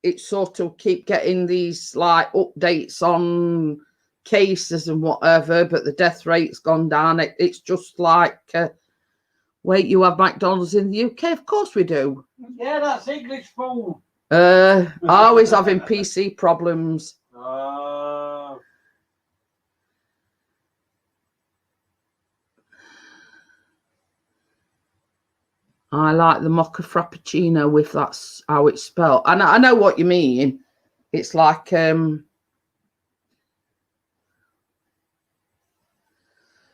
it sort of keep getting these like updates on cases and whatever, but the death rate's gone down. It's just like, wait, you have McDonald's in the UK? Of course we do. Yeah, that's English food. Always having PC problems. I like the mocha frappuccino, if that's how it's spelled. And I know what you mean. It's like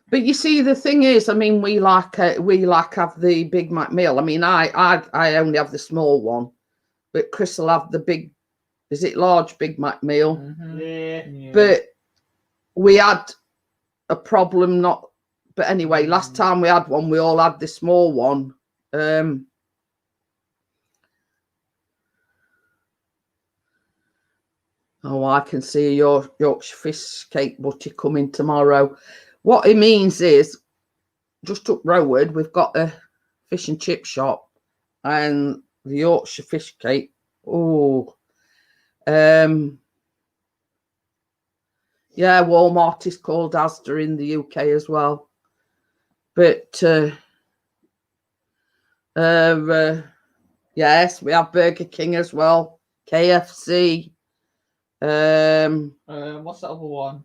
but you see, the thing is, I mean, we like have the Big Mac meal. I mean, I only have the small one, but Chris will have the big. Is it large Big Mac meal? Mm-hmm. Yeah. But we had a problem. But anyway, last time we had one, we all had the small one. Oh, I can see your Yorkshire fish cake butty coming tomorrow. What it means is, just up road, we've got a fish and chip shop, and the Yorkshire fish cake. Oh, yeah, Walmart is called Asda in the UK as well. But yes, we have Burger King as well, KFC. What's that other one?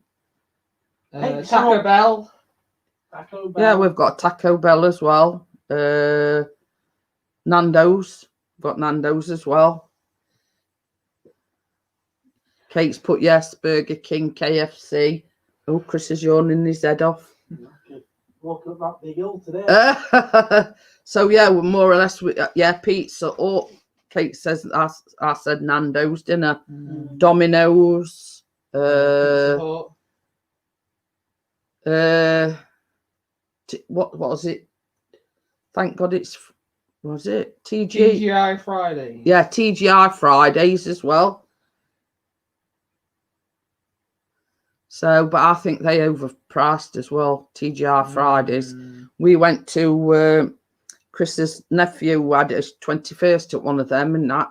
Hey, Taco Bell. Taco Bell. Yeah, we've got Taco Bell as well. Nando's. We've got Nando's as well. Kate's put yes, Burger King, KFC. Oh, Chris is yawning his head off. Okay. Walking up that big hill today. So yeah, we're more or less, pizza. Or Kate says, I said Nando's dinner. Domino's. What was it? Thank God was it TGI Friday? Yeah, TGI Fridays as well. So, but I think they overpriced as well. TGI Fridays. We went to Chris's nephew who had his 21st at one of them, and I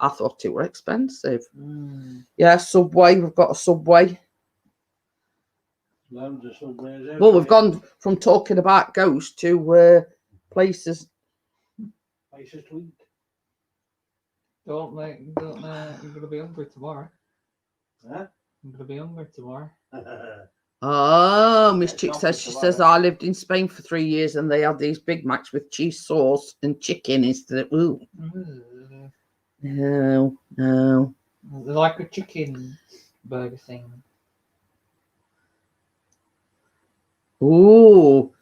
thought it were expensive. Yeah, Subway. We've got a Subway. Loads of Subways. Well, we've gone from talking about ghosts to places. Places to eat. Don't you're gonna be hungry tomorrow. Huh? I'm gonna be hungry tomorrow. Oh, Miss Yeah, Chick chocolate says, she tomorrow. says, I lived in Spain for 3 years and they had these Big Macs with cheese sauce and chicken instead of, ooh, no, no. They're like a chicken burger thing. Ooh,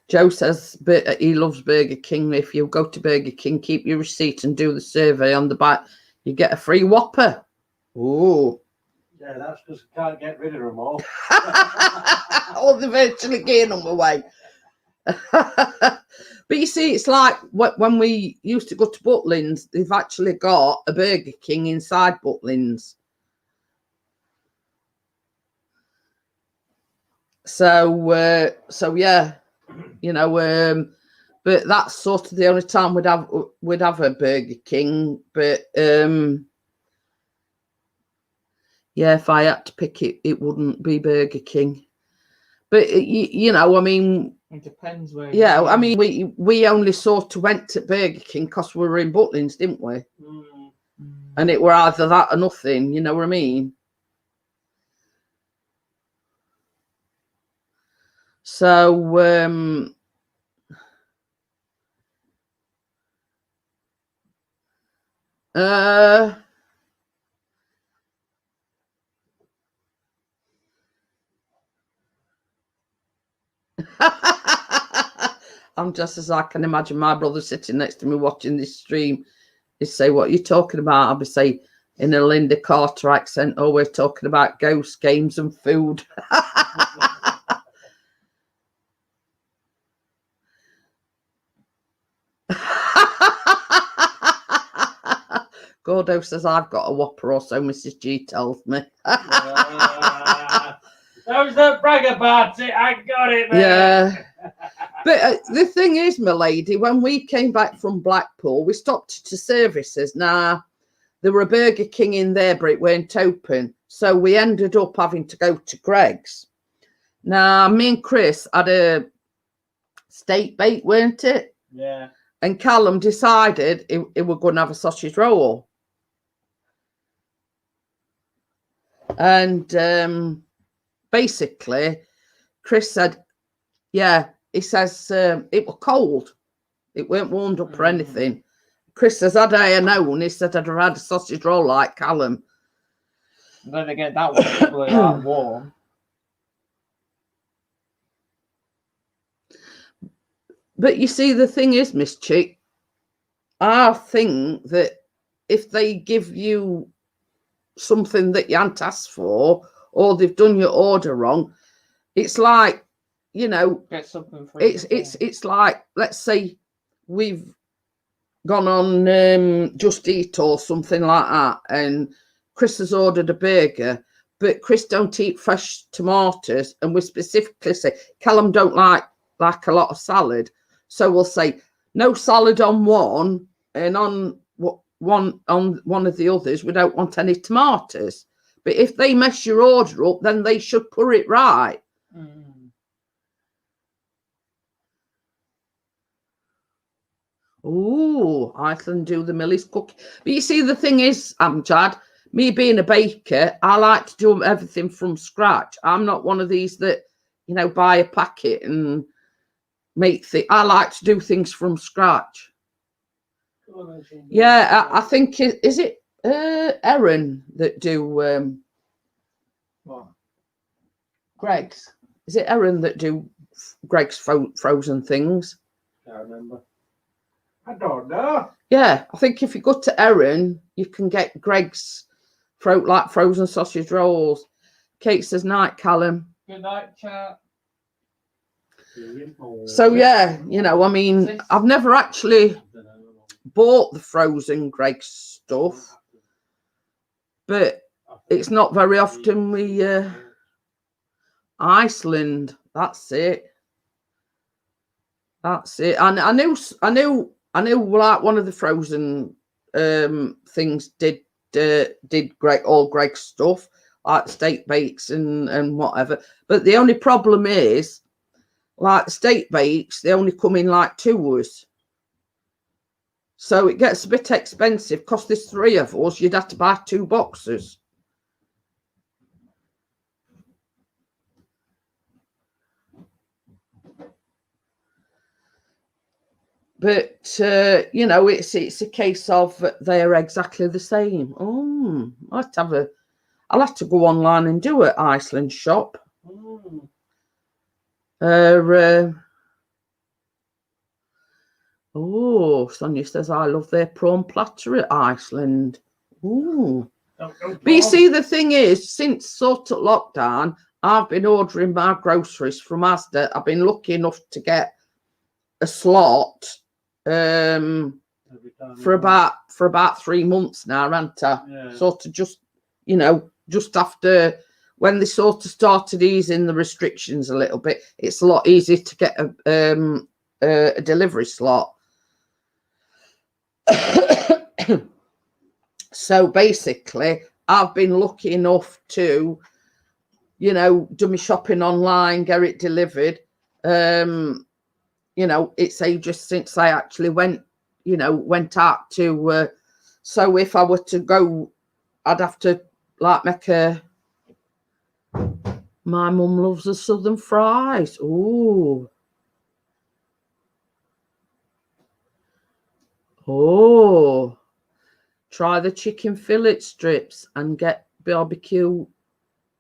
Joe says he loves Burger King. If you go to Burger King, keep your receipt and do the survey on the back. You get a free Whopper. Ooh. Yeah, that's because I can't get rid of them all. Oh, they're virtually getting them away. But you see, it's like when we used to go to Butlins, they've actually got a Burger King inside Butlins. So yeah, you know, but that's sort of the only time we'd have a Burger King. But yeah, if I had to pick it, it wouldn't be Burger King. But you know, I mean, it depends where. Yeah, I mean, we only sort of went to Burger King because we were in Butlins, didn't we? Mm. And it were either that or nothing. You know what I mean? So I'm just as I can imagine my brother sitting next to me watching this stream. He'd say, "What are you talking about?" I'll be saying in a Linda Carter accent, "Oh, we're talking about ghosts, games, and food." Gordo says, "I've got a Whopper," or so Mrs. G tells me. Those that brag about it, I got it, man. Yeah. But the thing is, my lady, when we came back from Blackpool, we stopped to services. Now, there were a Burger King in there, but it weren't open. So we ended up having to go to Greg's. Now, me and Chris had a steak bake, weren't it? Yeah. And Callum decided he were going to have a sausage roll. And basically, Chris said, yeah, he says it was cold. It weren't warmed up or anything. Chris says, had I known, he said I'd have had a sausage roll like Callum. Then again, that was probably like warm. But you see, the thing is, Miss Chick, I think that if they give you something that you hadn't asked for, or they've done your order wrong, it's like, you know, Get something free. it's like, let's say we've gone on Just Eat or something like that, and Chris has ordered a burger, but Chris don't eat fresh tomatoes, and we specifically say Callum don't like a lot of salad, so we'll say no salad on one, and on one of the others we don't want any tomatoes. But if they mess your order up, then they should put it right. Oh, I can do the Millie's cookie. But you see, the thing is, Amjad, me being a baker, I like to do everything from scratch. I'm not one of these that, you know, buy a packet and make things. I like to do things from scratch. Yeah, I think, is it Erin that do What? Greg's? Is it Erin that do Greg's frozen things? I remember. I don't know. Yeah, I think if you go to Erin, you can get Greg's frozen sausage rolls. Kate says, night, Callum. Good night, chat. So, yeah, you know, I mean, I've never actually bought the frozen Greg's stuff, but it's not very often we... Iceland, that's it. That's it. And I knew like one of the frozen things did Greg's stuff, like steak bakes and whatever. But the only problem is, like the steak bakes, they only come in like 2s. So it gets a bit expensive because there's 3 of us, you'd have to buy 2 boxes. But you know, it's a case of they're exactly the same. Oh, I'll have to go online and do an Iceland shop. Oh, Sonia says I love their prawn platter at Iceland. Ooh. But you see, the thing is, since sort of lockdown, I've been ordering my groceries from Asda. I've been lucky enough to get a slot for about 3 months now, haven't I? Yeah. Sort of just, you know, just after when they sort of started easing the restrictions a little bit, it's a lot easier to get a delivery slot. So basically, I've been lucky enough to, you know, do my shopping online, get it delivered. You know, it's ages since I actually went out to. So if I were to go, I'd have to like make a. My mum loves the southern fries. Ooh. Oh. Try the chicken fillet strips and get barbecue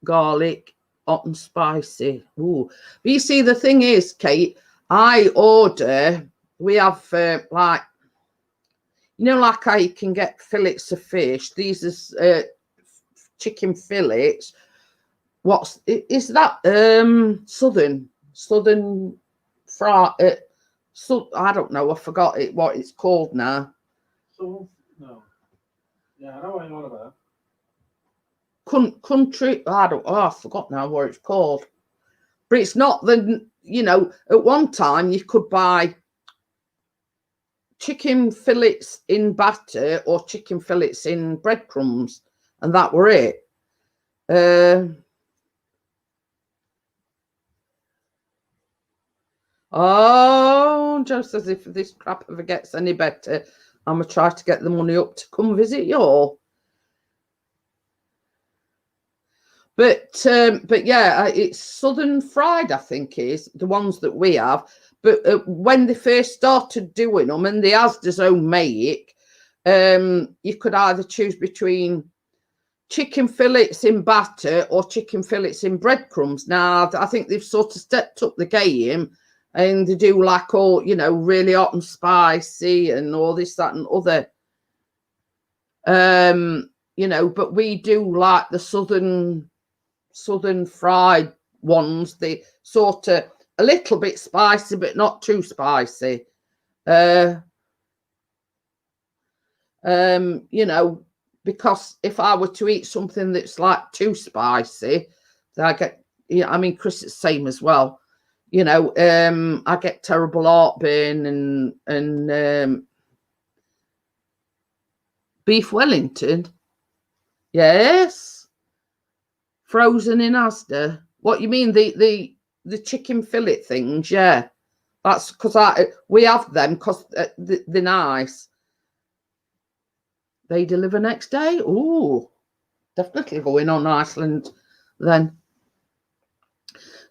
garlic, hot and spicy. Ooh. But you see, the thing is, Kate, we have like, you know, like how you can get fillets of fish. These are chicken fillets. Is that? Southern fry. I don't know. I forgot what it's called now. No. Yeah, I know what you're on about. Country. I forgot now what it's called. But it's not the, you know, at one time you could buy chicken fillets in batter or chicken fillets in breadcrumbs, and that were it. Oh, just as if this crap ever gets any better, I'm gonna try to get the money up to come visit you. But yeah, it's Southern Fried, I think, is the ones that we have. But when they first started doing them, and the Asda's own make, you could either choose between chicken fillets in batter or chicken fillets in breadcrumbs. Now, I think they've sort of stepped up the game, and they do like all, you know, really hot and spicy and all this, that, and other. You know, but we do like the Southern fried ones. They sort of a little bit spicy, but not too spicy. You know, because if I were to eat something that's like too spicy, then I get, I mean, Chris is the same as well. You know, I get terrible heartburn and beef Wellington. Yes. Frozen in Asda. What you mean, the chicken fillet things? Yeah, that's because we have them because they're nice. They deliver next day. Ooh, definitely going on Iceland then.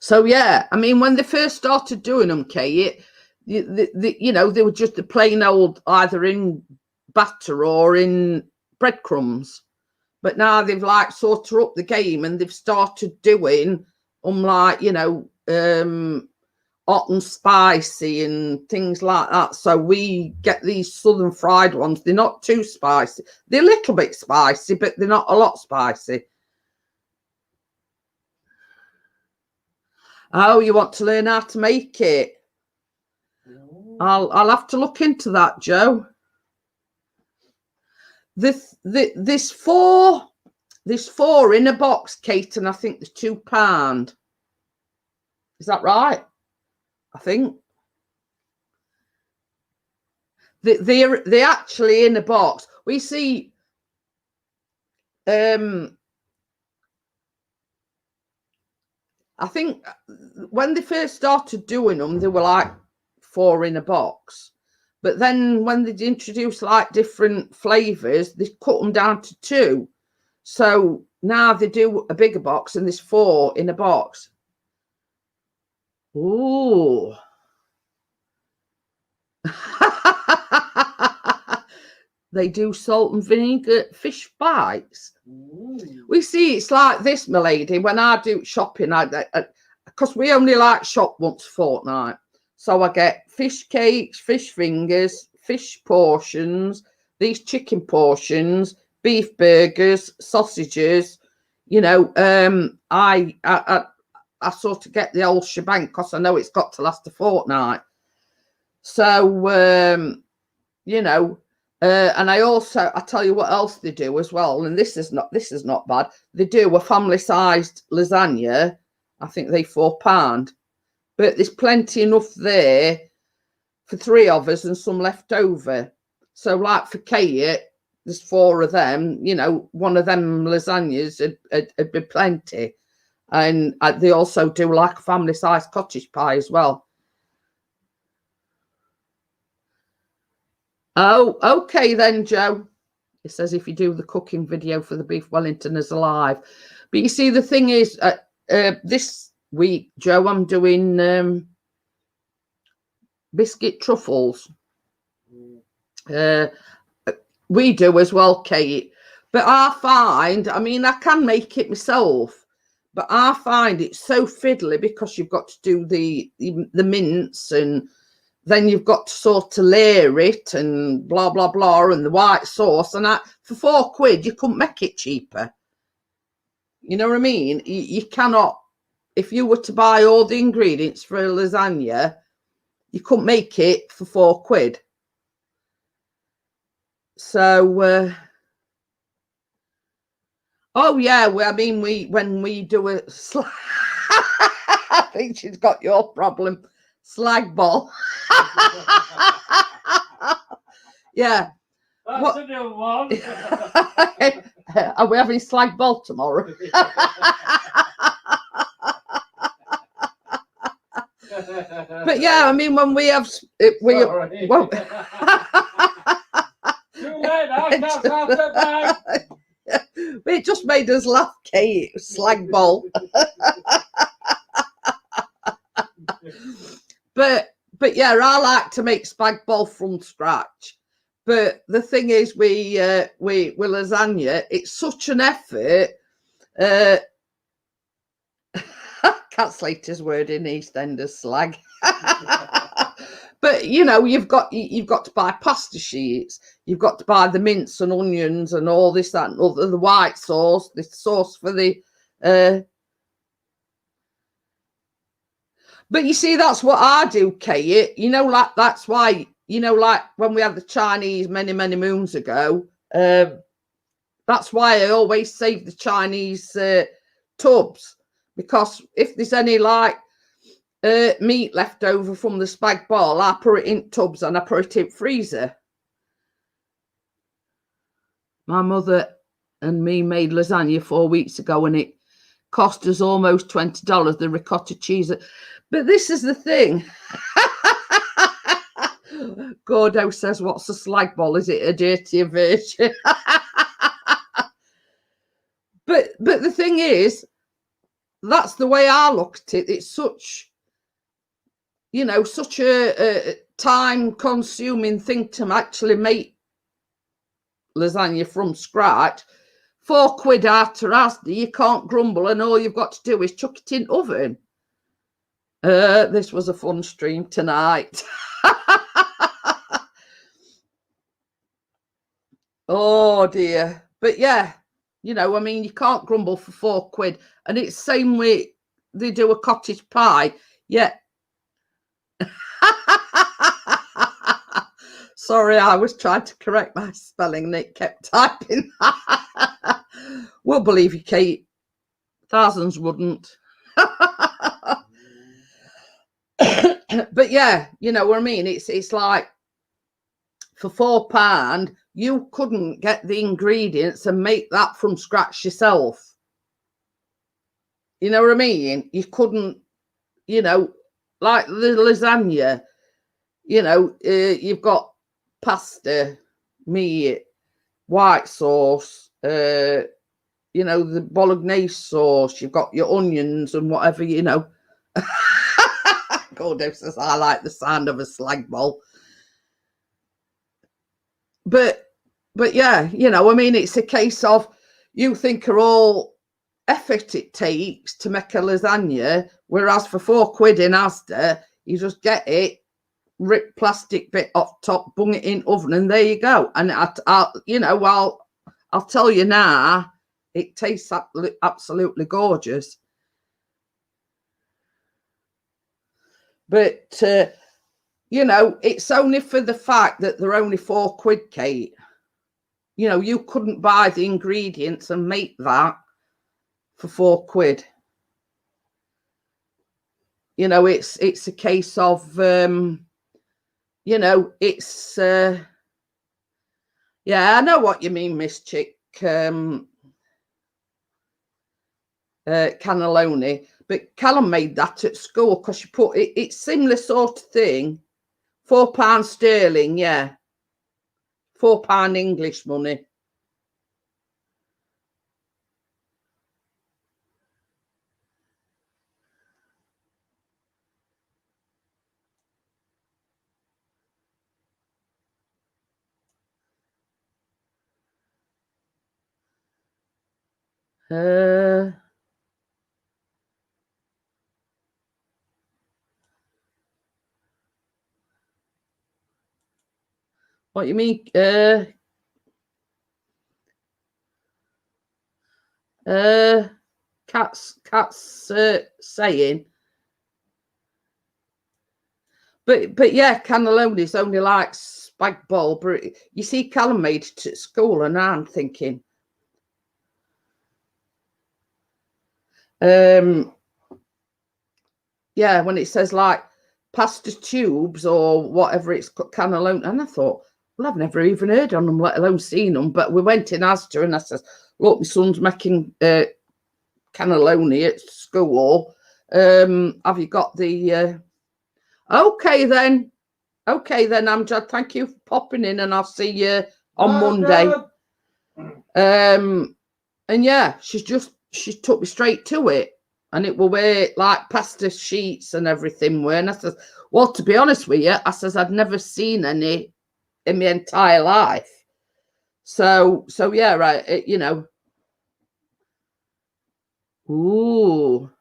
So yeah, I mean, when they first started doing them, Kate, you know, they were just the plain old either in batter or in breadcrumbs. But now they've like sort of up the game and they've started doing like, you know, hot and spicy and things like that. So we get these Southern fried ones. They're not too spicy. They're a little bit spicy, but they're not a lot spicy. Oh, you want to learn how to make it? I'll have to look into that, Joe. This four in a box, Kate, and I think there's £2. Is that right? I think they're actually in a box. We see I think when they first started doing them, they were like 4 in a box. But then when they introduced like different flavors, they cut them down to 2. So now they do a bigger box and there's 4 in a box. Ooh. they do salt and vinegar fish bites. Ooh. We see it's like this, my lady. When I do shopping, because we only like shop once a fortnight, so I get fish cakes, fish fingers, fish portions, these chicken portions, beef burgers, sausages. You know, I sort of get the old shebang because I know it's got to last a fortnight. So you know, and I tell you what else they do as well, and this is not bad. They do a family-sized lasagna. I think they £4, but there's plenty enough there for 3 of us and some left over. So like for Kate, there's 4 of them. You know, one of them lasagnas would be plenty, and they also do like a family-sized cottage pie as well. Oh, okay then, Joe. It says if you do the cooking video for the beef Wellington is alive. But you see, the thing is, this week, Joe, I'm doing biscuit truffles. We do as well, Kate. But I find, I mean, I can make it myself, but I find it so fiddly because you've got to do the mince, and then you've got to sort of layer it and blah, blah, blah, and the white sauce. And for £4, you couldn't make it cheaper. You know what I mean? You cannot, if you were to buy all the ingredients for a lasagna, you couldn't make it for £4. So, oh yeah, I mean, when we do a I think she's got your problem. Slag ball. Yeah. That's a new one. Are we having slag ball tomorrow? But yeah, I mean, when we have well, too late, I can't stop it now. It just made us laugh, Kate. Slag ball. But yeah, I like to make spag bol from scratch. But the thing is, we lasagna, it's such an effort. Cat Slater's word in EastEnders slag. But you know, you've got to buy pasta sheets, you've got to buy the mince and onions and all this, that, and other, the white sauce, the sauce for the but you see, that's what I do, Kate. You know, like that's why, you know, like when we had the Chinese many moons ago, that's why I always save the Chinese tubs, because if there's any like meat left over from the spag bol, I put it in tubs and I put it in freezer. My mother and me made lasagna 4 weeks ago, and it cost us almost $20, the ricotta cheese. But this is the thing. Gordo says, what's a slag ball? Is it a dirtier version? But the thing is, that's the way I look at it. It's such, you know, such a time-consuming thing to actually make lasagna from scratch. £4 out of Asda, you can't grumble, and all you've got to do is chuck it in oven. This was a fun stream tonight. Oh dear. But yeah, you know, I mean, you can't grumble for £4. And it's same way they do a cottage pie. Yeah. Sorry, I was trying to correct my spelling and it kept typing. We'll believe you, Kate. Thousands wouldn't. But yeah, you know what I mean? It's like for £4, you couldn't get the ingredients and make that from scratch yourself. You know what I mean? You couldn't, you know, like the lasagna, you know, you've got pasta, meat, white sauce, you know, the bolognese sauce, you've got your onions and whatever, you know. Gordo says, I like the sound of a slag ball. But yeah, you know, I mean, it's a case of you think of all effort it takes to make a lasagna, whereas for £4 in Asda, you just get it, rip plastic bit off top, bung it in oven, and there you go. And you know, well, I'll tell you now, it tastes absolutely gorgeous. But you know, it's only for the fact that they're only £4, Kate. You know, you couldn't buy the ingredients and make that for £4. You know, it's a case of you know, it's yeah, I know what you mean, Miss Chick. Cannelloni, but Callum made that at school because you put it, it's similar sort of thing. £4 sterling, yeah. £4 English money. What you mean? Cat's saying, but yeah, cannelloni's only like spag bol. But you see, Callum made it at school, and I'm thinking, yeah, when it says like pasta tubes or whatever it's called, cannelloni, and I thought, well, I've never even heard of them, let alone seen them. But we went in Asda, and I said, look, my son's making cannelloni at school. Have you got the okay then Amjad, thank you for popping in, and I'll see you on Monday. And yeah, she took me straight to it, and it will wear like pasta sheets and everything were. And I says, well, to be honest with you, I says I'd never seen any in my entire life. So yeah, right, you know. Ooh,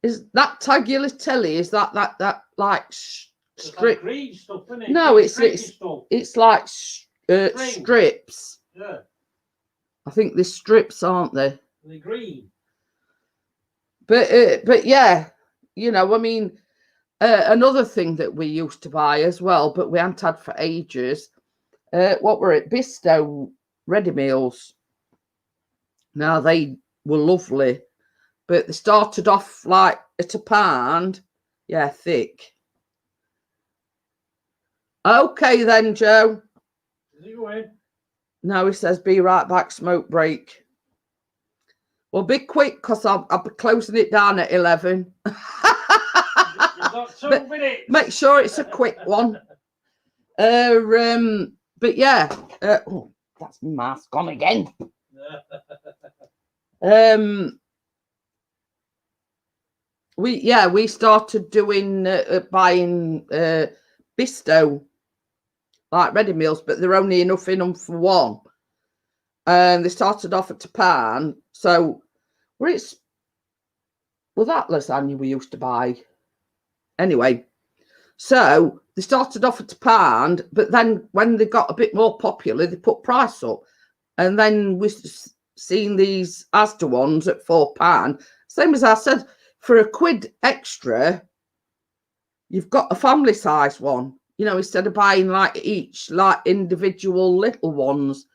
is that tagliatelle? Is that like strip? Green stuff, isn't it? No, it's like strips. Yeah. I think they're strips, aren't they? They're green. But yeah, you know, I mean, another thing that we used to buy as well, but we haven't had for ages. What were it? Bisto ready meals. Now they were lovely, but they started off like at £1. Yeah, thick. Okay then, Joe. Is he going? No, he says be right back, smoke break. Well, be quick because I'll be closing it down at 11. You've got 2 minutes. Make sure it's a quick one. But yeah, oh, that's my mask on again. We started doing buying Bisto like ready meals, but they're only enough in them for one. And they started off at £1. So that lasagna we used to buy anyway. So they started off at £1, but then when they got a bit more popular, they put price up. And then we've seen these Asda ones at £4. Same as I said, for £1 extra, you've got a family size one, you know, instead of buying like each like individual little ones.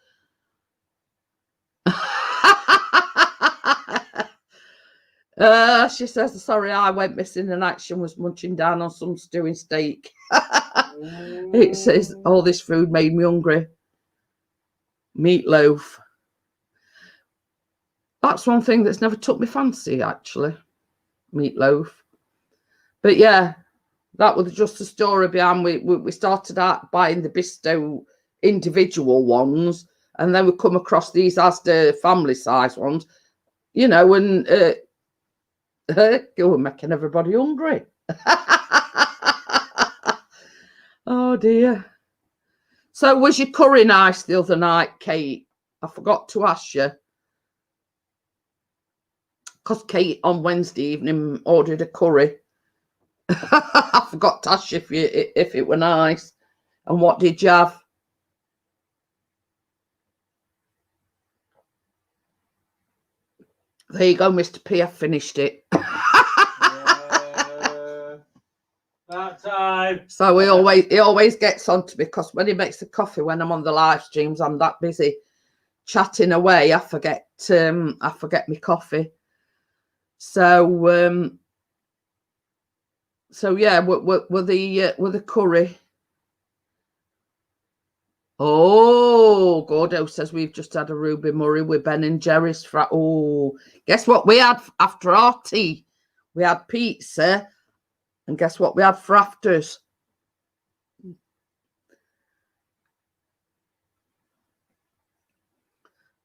She says, sorry, I went missing in action, was munching down on some stewing steak. It says, all this food made me hungry. Meatloaf. That's one thing that's never took me fancy, actually. Meatloaf. But yeah, that was just the story behind. We started out buying the Bisto individual ones, and then we come across these Asda family size ones, you know, and we're making everybody hungry. Oh dear. So was your curry nice the other night, Kate? I forgot to ask you. Because Kate on Wednesday evening ordered a curry. I forgot to ask you if it were nice. And what did you have? There you go, Mr. P. I finished it. That time. So he always gets on to me because when he makes the coffee when I'm on the live streams, I'm that busy chatting away. I forget my coffee. So yeah, with the curry. Oh, Gordo says we've just had a Ruby Murray with Ben and Jerry's. Oh, guess what we had after our tea? We had pizza, and guess what we had for afters?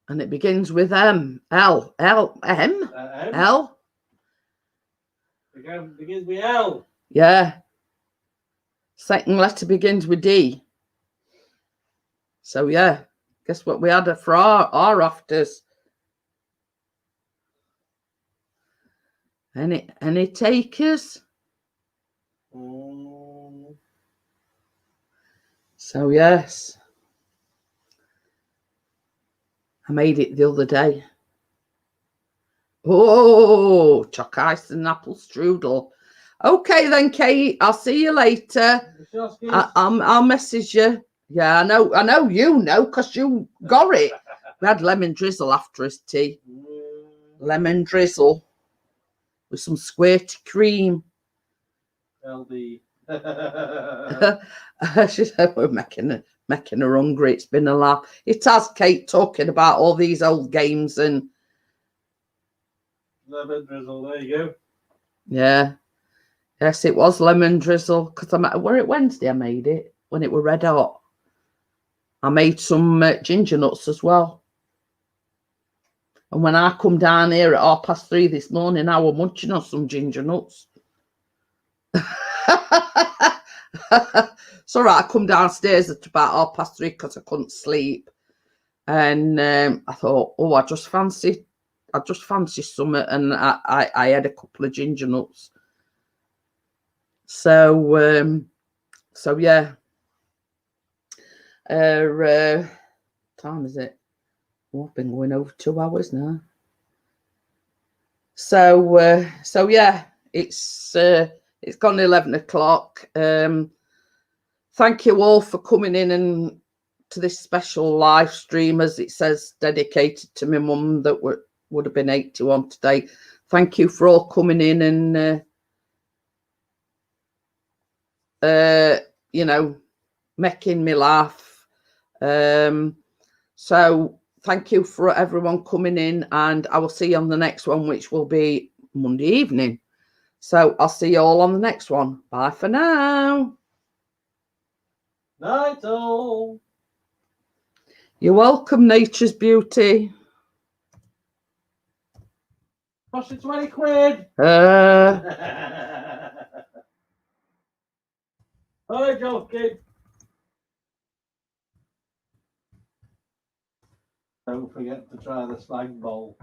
And it begins with M. L. L. M. L. Begins with L. Yeah. Second letter begins with D. So yeah, guess what we had for our afters? Any takers? So yes, I made it the other day. Oh, choc ice and apple strudel. Okay then, Kate. I'll see you later. I'll message you. Yeah, I know you know because you got it. We had lemon drizzle after his tea. Lemon drizzle with some squirty cream. LD. She said we're making her hungry. It's been a laugh. It has, Kate, talking about all these old games and lemon drizzle. There you go. Yeah. Yes, it was lemon drizzle because were it Wednesday I made it when it were red hot. I made some ginger nuts as well. And when I come down here at 3:30 this morning, I was munching on some ginger nuts. It's all right. I come downstairs at about 3:30 because I couldn't sleep. And I thought, oh, I just fancy something. And I had a couple of ginger nuts. So yeah. Time is it? Oh, I've been going over 2 hours now. So yeah, it's gone 11 o'clock. Thank you all for coming in and to this special live stream, as it says, dedicated to my mum that would have been 81 today. Thank you for all coming in and you know, making me laugh. So thank you for everyone coming in, and I will see you on the next one, which will be Monday evening. So I'll see you all on the next one. Bye for now. Night all. You're welcome, Nature's Beauty. Cost you 20 quid. Hi, joking. Don't forget to try the slag bowl.